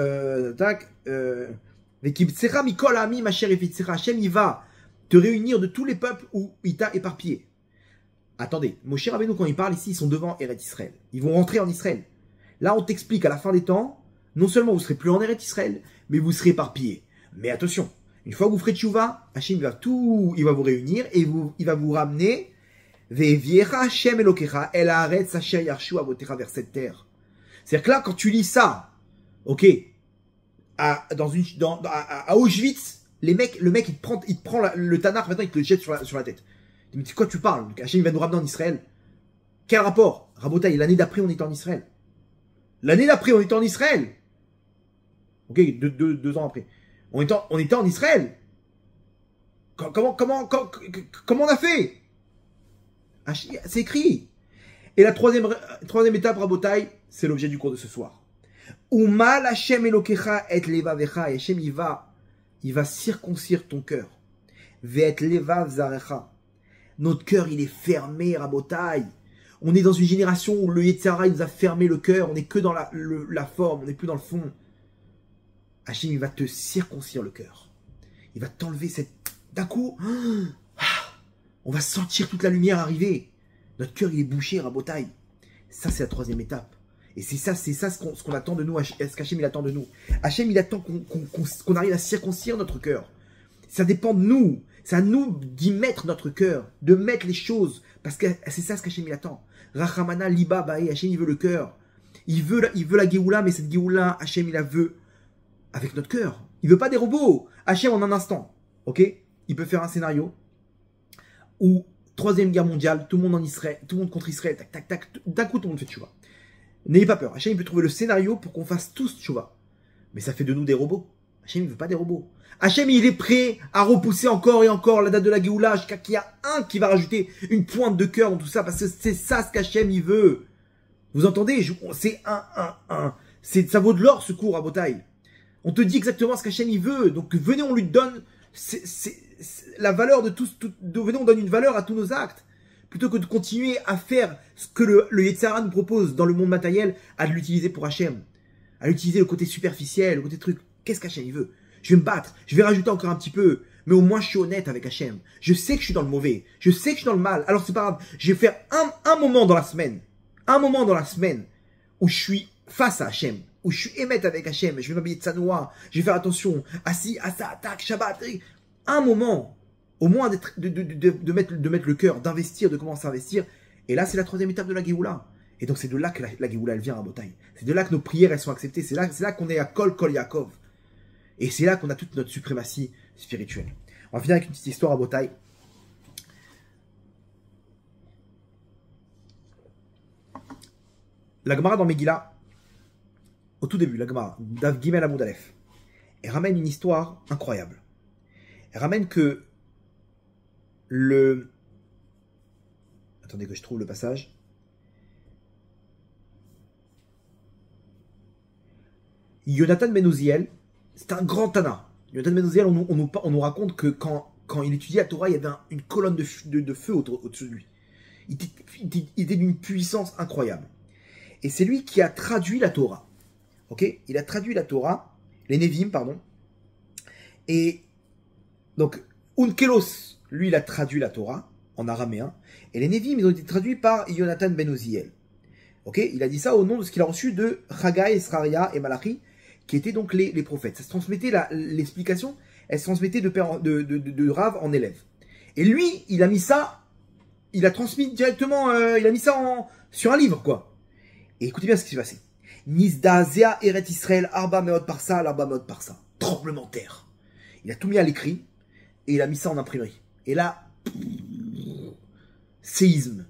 S1: Hashem, il va te réunir de tous les peuples où il t'a éparpillé. Attendez, Moshe Rabbeinu, quand il parle ici, ils sont devant Eretz Israël. Ils vont rentrer en Israël. Là, on t'explique à la fin des temps, non seulement vous serez plus en Eretz Israël, mais vous serez éparpillés. Mais attention, une fois que vous ferez tchouva, Hachem il va vous réunir et il va vous ramener Ve'eviecha Hachem Elokecha El Haaretz Asher Yarshu Avotecha vers cette terre. C'est-à-dire que là, quand tu lis ça, ok, à Auschwitz, le mec, il te prend le Tanakh, maintenant il te le jette sur la tête. Mais de quoi tu parles? Hachem va nous ramener en Israël. Quel rapport? Rabotaï, l'année d'après, on était en Israël. L'année d'après, on était en Israël. Ok, deux ans après. On était en Israël. Comment on a fait? C'est écrit. Et la troisième étape, Rabotaï, c'est l'objet du cours de ce soir. Umal Hashem Elokecha et levavecha. Et Hashem, il va circoncire ton cœur. Ve'et levav zarecha. Notre cœur, il est fermé, Rabotaï. On est dans une génération où le Yetzirah, il nous a fermé le cœur. On n'est que dans la forme, on n'est plus dans le fond. Hachem, il va te circoncire le cœur. Il va t'enlever cette... D'un coup, on va sentir toute la lumière arriver. Notre cœur, il est bouché, Rabotaï. Ça, c'est la troisième étape. Et c'est ça ce qu'on attend de nous. Ce qu'Hachem, il attend de nous. Hachem, il attend qu'on arrive à circoncire notre cœur. Ça dépend de nous. C'est à nous d'y mettre notre cœur, de mettre les choses. Parce que c'est ça ce qu'Hachem, il attend. Rachamana, Liba, Bae, Hachem, il veut le cœur. Il veut la Géoula, mais cette Géoula, Hachem, il la veut avec notre cœur. Il veut pas des robots. Hachem, en un instant. Ok? Il peut faire un scénario où, troisième guerre mondiale, tout le monde en Israël, tout le monde contre Israël, tac, tac, tac, d'un coup, tout le monde fait tchouva. N'ayez pas peur. Hachem, il peut trouver le scénario pour qu'on fasse tous tchouva. Mais ça fait de nous des robots. Hachem, il veut pas des robots. Hachem, il est prêt à repousser encore et encore la date de la Géoula jusqu'à qu'il y a un qui va rajouter une pointe de cœur dans tout ça, parce que c'est ça ce qu'Hachem, il veut. Vous entendez? Ça vaut de l'or, ce cours à Botaï. On te dit exactement ce qu'Hachem, il veut. Donc, venez, on lui donne la valeur de tous. Venez, on donne une valeur à tous nos actes. Plutôt que de continuer à faire ce que le Yetzirah nous propose dans le monde matériel, à l'utiliser pour Hachem. À l'utiliser le côté superficiel, le côté truc. Qu'est-ce qu'Hachem, il veut? Je vais me battre, je vais rajouter encore un petit peu, mais au moins je suis honnête avec Hachem. Je sais que je suis dans le mauvais, je sais que je suis dans le mal, alors c'est pas grave. Je vais faire un moment dans la semaine, où je suis face à Hachem, où je suis émette avec Hachem, je vais m'habiller de Sanoa, je vais faire attention, assis, à ça, attaque, Shabbat, un moment, au moins de mettre le cœur, d'investir, de commencer à investir, et là c'est la troisième étape de la Géoula. Et donc c'est de là que la Géoula elle vient à Botaï. C'est de là que nos prières elles sont acceptées, c'est là qu'on est à Kol Yaakov. Et c'est là qu'on a toute notre suprématie spirituelle. On va finir avec une petite histoire à Botaï. La Gemara dans Megillah, au tout début, la Gemara, Dav Gimel Amud Aleph, elle ramène une histoire incroyable. Elle ramène que Attendez que je trouve le passage. Yonatan ben Uziel, c'est un grand Tana. Yonatan ben Uziel, on nous raconte que quand il étudiait la Torah, il y avait une colonne de feu au-dessus de lui. Il était d'une puissance incroyable. Et c'est lui qui a traduit la Torah. Ok? Il a traduit la Torah, les Nevim, pardon. Et donc, Unkelos, lui, il a traduit la Torah en araméen. Et les Nevim, ils ont été traduits par Yonatan ben Uziel. Ok? Il a dit ça au nom de ce qu'il a reçu de Haggai, Sraria et Malachi, qui étaient donc les prophètes. Ça se transmettait, l'explication, elle se transmettait de Rav en élève. Et lui, il a mis ça, il a transmis directement, il a mis ça sur un livre, quoi. Et écoutez bien ce qui s'est passé. Nizdazea Eret Israël, Arba Meot Parsa, Arba Meot Parsa. Tremblement de terre. Il a tout mis à l'écrit, et il a mis ça en imprimerie. Et là, séisme.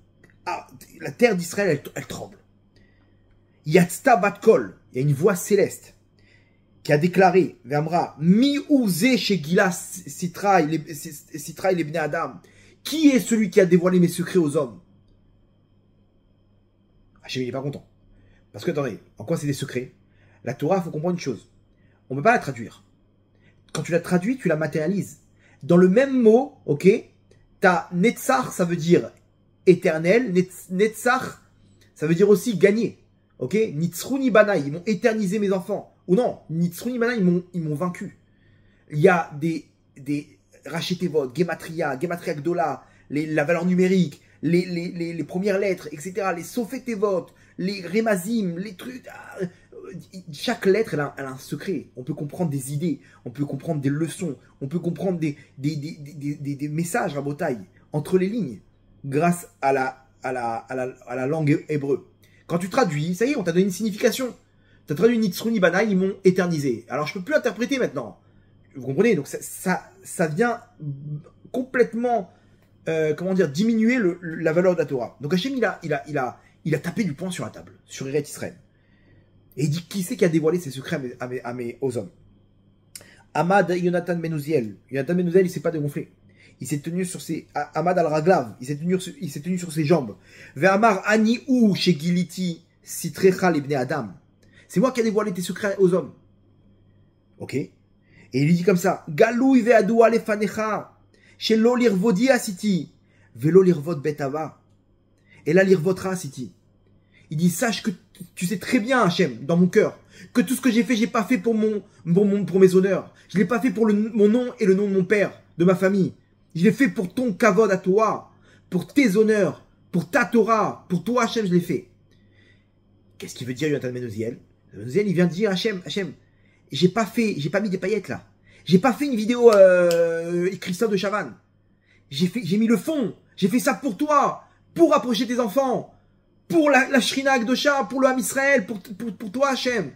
S1: Ah, la terre d'Israël, elle tremble. Yatzta Bat Kol, il y a une voix céleste qui a déclaré, Vamra, Mi-Ouzé chez Gila Sitra et les Bnei Adam. Qui est celui qui a dévoilé mes secrets aux hommes? Hachem, il n'est pas content. Parce que, attendez, en quoi c'est des secrets? La Torah, il faut comprendre une chose. On ne peut pas la traduire. Quand tu la traduis, tu la matérialises. Dans le même mot, ok, t'as Netzach, ça veut dire éternel. Netzach, ça veut dire aussi gagner. Ok, Nitzruni Bana, ils m'ont éternisé mes enfants. Ou non, Nitzruni Bana, ils m'ont vaincu. Il y a des Rachetevot, Gematria Gdola, la valeur numérique, les premières lettres, etc. Les Sofetevot, les Remazim, les trucs, chaque lettre, elle a un secret. On peut comprendre des idées, on peut comprendre des leçons, on peut comprendre des messages à Rabotai, entre les lignes, grâce à la langue hébreu. Quand tu traduis, ça y est, on t'a donné une signification. Tu as traduit Nitzruni Bana, ils m'ont éternisé. Alors je peux plus interpréter maintenant. Vous comprenez? Donc ça vient complètement, comment dire, diminuer la valeur de la Torah. Donc Hachem, il a tapé du poing sur la table, sur Eretz Israël. Et il dit, qui c'est qui a dévoilé ses secrets aux hommes? Ahmad Yonatan Menouziel. Yonatan Menouziel, il s'est pas dégonflé. Il s'est tenu sur ses... Ahmad al-Raglav, il s'est tenu sur ses jambes. Ve'amar Ani ou chez Giliti Sitrecha libne Adam. C'est moi qui ai dévoilé tes secrets aux hommes. Ok? Et il lui dit comme ça, Galou ve'adoua lefanecha, chez lo lirvodi asiti, velo lirvod betava. Et là lirvodra asiti. Il dit, sache que tu sais très bien, Hachem, dans mon cœur, que tout ce que j'ai fait, j'ai pas fait pour mes honneurs. Je l'ai pas fait pour mon nom et le nom de mon père, de ma famille. Je l'ai fait pour ton kavod à toi, pour tes honneurs, pour ta Torah, pour toi, Hachem, je l'ai fait. Qu'est-ce qu'il veut dire, Yonatan Menouziel? Menouziel, il vient de dire, Hachem, j'ai pas mis des paillettes là. J'ai pas fait une vidéo Christophe de Chavannes. J'ai mis le fond. J'ai fait ça pour toi, pour approcher tes enfants. Pour la Shrina Akdosha, pour le Ham Israël, pour toi, Hachem.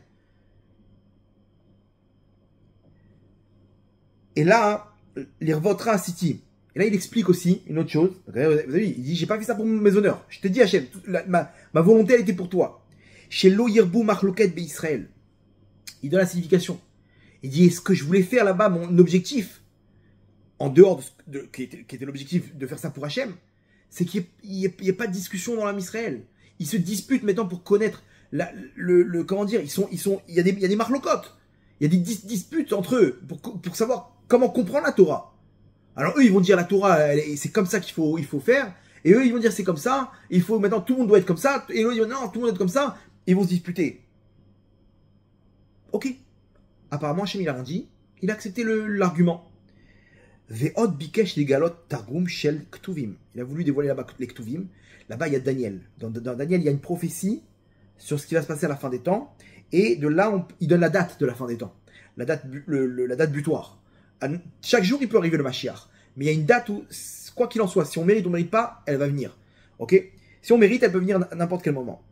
S1: Et là, l'Irvotra City. Et là, il explique aussi une autre chose. Vous avez vu, il dit, j'ai pas fait ça pour mes honneurs. Je te dis, Hachem, ma volonté, elle était pour toi. Chez Lo Yirbu Marloket Be Israël. Il donne la signification. Il dit, est-ce que je voulais faire là-bas mon objectif, en dehors qui était l'objectif de faire ça pour Hachem, c'est qu'il n'y ait pas de discussion dans l'Am Israël. Ils se disputent maintenant pour connaître comment dire, il y a des marlocotes. Il y a des disputes entre eux pour savoir comment comprendre la Torah. Alors eux, ils vont dire la Torah, c'est comme ça qu'il faut faire. Et eux, ils vont dire c'est comme ça. Il faut maintenant, tout le monde doit être comme ça. Et eux, ils vont dire non, tout le monde doit être comme ça. Ils vont se disputer. Ok. Apparemment, Hachem, il a rien dit. Il a accepté l'argument. Ve'od bikesh legalot targum shel ktuvim. Il a voulu dévoiler là-bas les ktuvim. Là-bas, il y a Daniel. Dans Daniel, il y a une prophétie sur ce qui va se passer à la fin des temps. Et de là, il donne la date de la fin des temps. La date butoir. Chaque jour, il peut arriver le Mashiach. Mais il y a une date où, quoi qu'il en soit, si on mérite ou on ne mérite pas, elle va venir. Ok? Si on mérite, elle peut venir à n'importe quel moment.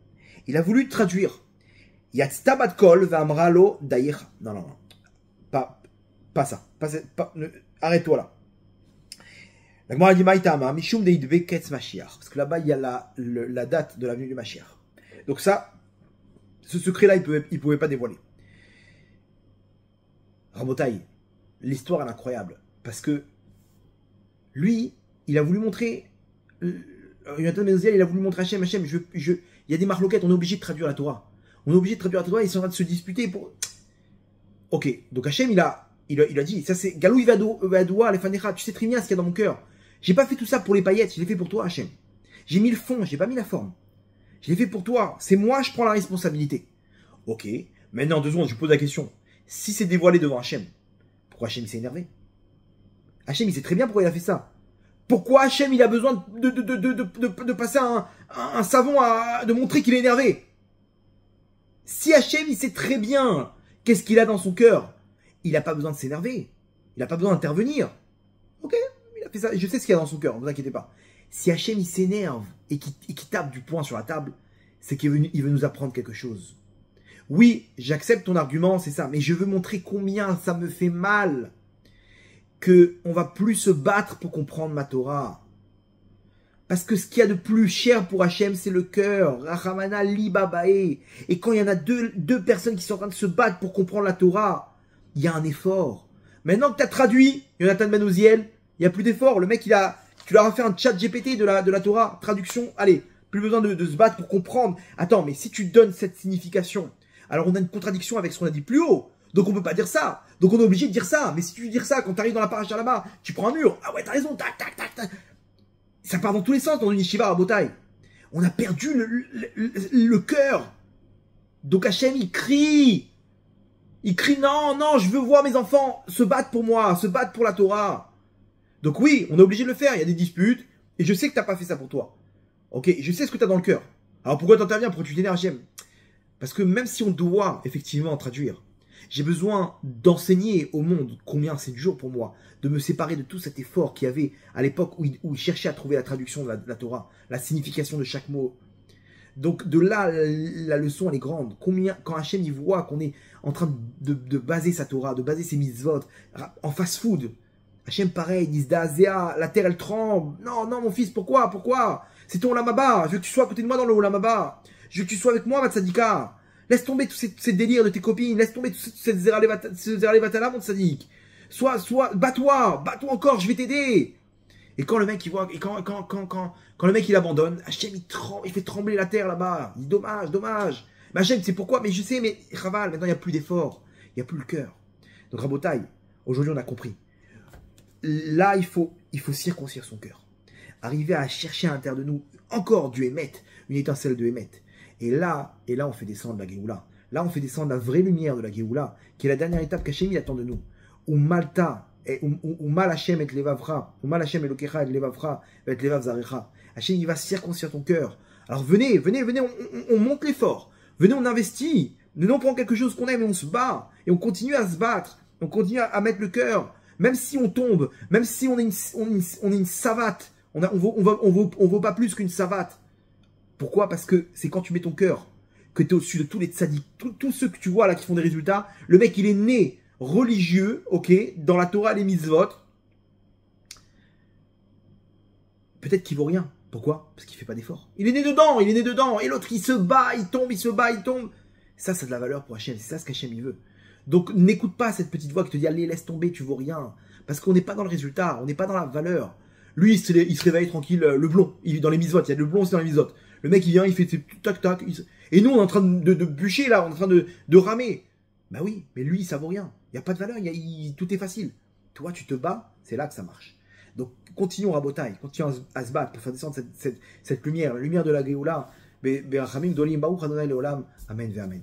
S1: Il a voulu traduire. Yatztabat kol v'amralo daïr. Non. Pas ça. Arrête-toi là. La Gemara dit Maïtama, Mishum deidve ketz Mashiach. Parce que là-bas, il y a la date de la venue du Mashiach. Donc ça, ce secret-là, il pouvait pas dévoiler. Rabotai, l'histoire, elle est incroyable. Parce que lui, il a voulu montrer. Yonatan Menouziel, il a voulu montrer Hachem, il y a des marloquettes, on est obligé de traduire la Torah. On est obligé de traduire la Torah, ils sont en train de se disputer pour. Ok, donc Hachem, il a dit, ça c'est Galou Ivadoua, Lefanecha, tu sais très bien ce qu'il y a dans mon cœur. J'ai pas fait tout ça pour les paillettes, je l'ai fait pour toi, Hachem. J'ai mis le fond, j'ai pas mis la forme. Je l'ai fait pour toi, c'est moi, je prends la responsabilité. Ok, maintenant, 2 secondes, je pose la question. Si c'est dévoilé devant Hachem, pourquoi Hachem s'est énervé? Hachem, il sait très bien pourquoi il a fait ça. Pourquoi Hachem, il a besoin de passer un savon de montrer qu'il est énervé? Si Hachem, il sait très bien qu'est-ce qu'il a dans son cœur, il n'a pas besoin de s'énerver. Il n'a pas besoin d'intervenir. Ok, il a fait ça. Je sais ce qu'il y a dans son cœur, ne vous inquiétez pas. Si Hachem, il s'énerve et qu'il tape du poing sur la table, c'est qu'il veut nous apprendre quelque chose. Oui, j'accepte ton argument, c'est ça. Mais je veux montrer combien ça me fait mal qu'on va plus se battre pour comprendre ma Torah. Parce que ce qu'il y a de plus cher pour Hachem, c'est le cœur. Rachamana libabae. Et quand il y en a deux personnes qui sont en train de se battre pour comprendre la Torah, il y a un effort. Maintenant que tu as traduit, Yonatan Menouziel, il n'y a plus d'effort. Le mec, tu leur as fait un chat GPT de la Torah. Traduction, allez, plus besoin de se battre pour comprendre. Attends, mais si tu donnes cette signification, alors on a une contradiction avec ce qu'on a dit plus haut. Donc on peut pas dire ça. Donc on est obligé de dire ça. Mais si tu veux dire ça, quand tu arrives dans la paracha là-bas, tu prends un mur. Ah ouais, t'as raison, tac, tac, tac, tac. Ça part dans tous les sens dans une yeshiva à Botaï. On a perdu le cœur. Donc Hachem, il crie. Il crie, non, non, je veux voir mes enfants se battre pour moi, se battre pour la Torah. Donc oui, on est obligé de le faire. Il y a des disputes. Et je sais que t'as pas fait ça pour toi. Ok, je sais ce que tu as dans le cœur. Alors pourquoi t'interviens? Pourquoi tu t'énerves, Hachem? Parce que même si on doit effectivement traduire, j'ai besoin d'enseigner au monde combien c'est dur pour moi de me séparer de tout cet effort qu'il y avait à l'époque où il cherchait à trouver la traduction de la Torah, la signification de chaque mot. Donc de là, la leçon elle est grande. Quand Hachem il voit qu'on est en train de baser sa Torah, de baser ses mitzvot en fast-food, Hachem pareil, il dit la terre elle tremble. Non, non mon fils, pourquoi c'est ton Olam Haba, je veux que tu sois à côté de moi dans le Olam Haba. Je veux que tu sois avec moi, Vatsadika. Laisse tomber tous ces délires de tes copines, laisse tomber tous ces Zeralevatala, mon tzadik. Bats-toi encore, je vais t'aider. Et quand le mec il voit, et quand le mec il abandonne, Hachem il fait trembler la terre là-bas. Il dit dommage. Mais Hachem, c'est pourquoi? Mais je sais, mais Chaval, maintenant il n'y a plus d'effort, il n'y a plus le cœur. Donc Rabotai, aujourd'hui on a compris. Là il faut circoncire son cœur. Arriver à chercher à l'intérieur de nous encore du Hémet, une étincelle de Hémet. Et là on fait descendre la Géoula. Là on fait descendre la vraie lumière de la Géoula, qui est la dernière étape qu'Hachem il attend de nous. Ou Malta. Ou mal Hachem et levavra, ou mal Hachem et lokecha et levavra, et levav zarecha. Hachem, il va circoncire ton cœur. Alors venez, on monte l'effort. Venez, on investit. Venez, on prend quelque chose qu'on aime et on se bat. Et on continue à se battre. On continue à mettre le cœur. Même si on tombe, même si on est une savate, on vaut pas plus qu'une savate. Pourquoi? Parce que c'est quand tu mets ton cœur que tu es au-dessus de tous les tzaddik, tous ceux que tu vois là qui font des résultats. Le mec, il est né religieux, ok, dans la Torah, les mitzvot, peut-être qu'il vaut rien. Pourquoi? Parce qu'il fait pas d'effort. Il est né dedans, et l'autre il se bat, il tombe. Ça, c'est de la valeur pour Hachem, c'est ça ce qu'Hachem il veut. Donc n'écoute pas cette petite voix qui te dit allez, laisse tomber, tu vaux rien. Parce qu'on n'est pas dans le résultat, on n'est pas dans la valeur. Lui, il se réveille tranquille, le blond, il est dans les mitzvot, il y a le blond, c'est dans les mitzvot. Le mec il vient, il fait tac, et nous on est en train de bûcher là, on est en train de ramer. Bah oui, mais lui, ça vaut rien. Il n'y a pas de valeur, tout est facile. Toi, tu te bats, c'est là que ça marche. Donc, continuons à Botaï, continuons à se battre pour faire descendre cette lumière, la lumière de la Géoula. Amen, Amen.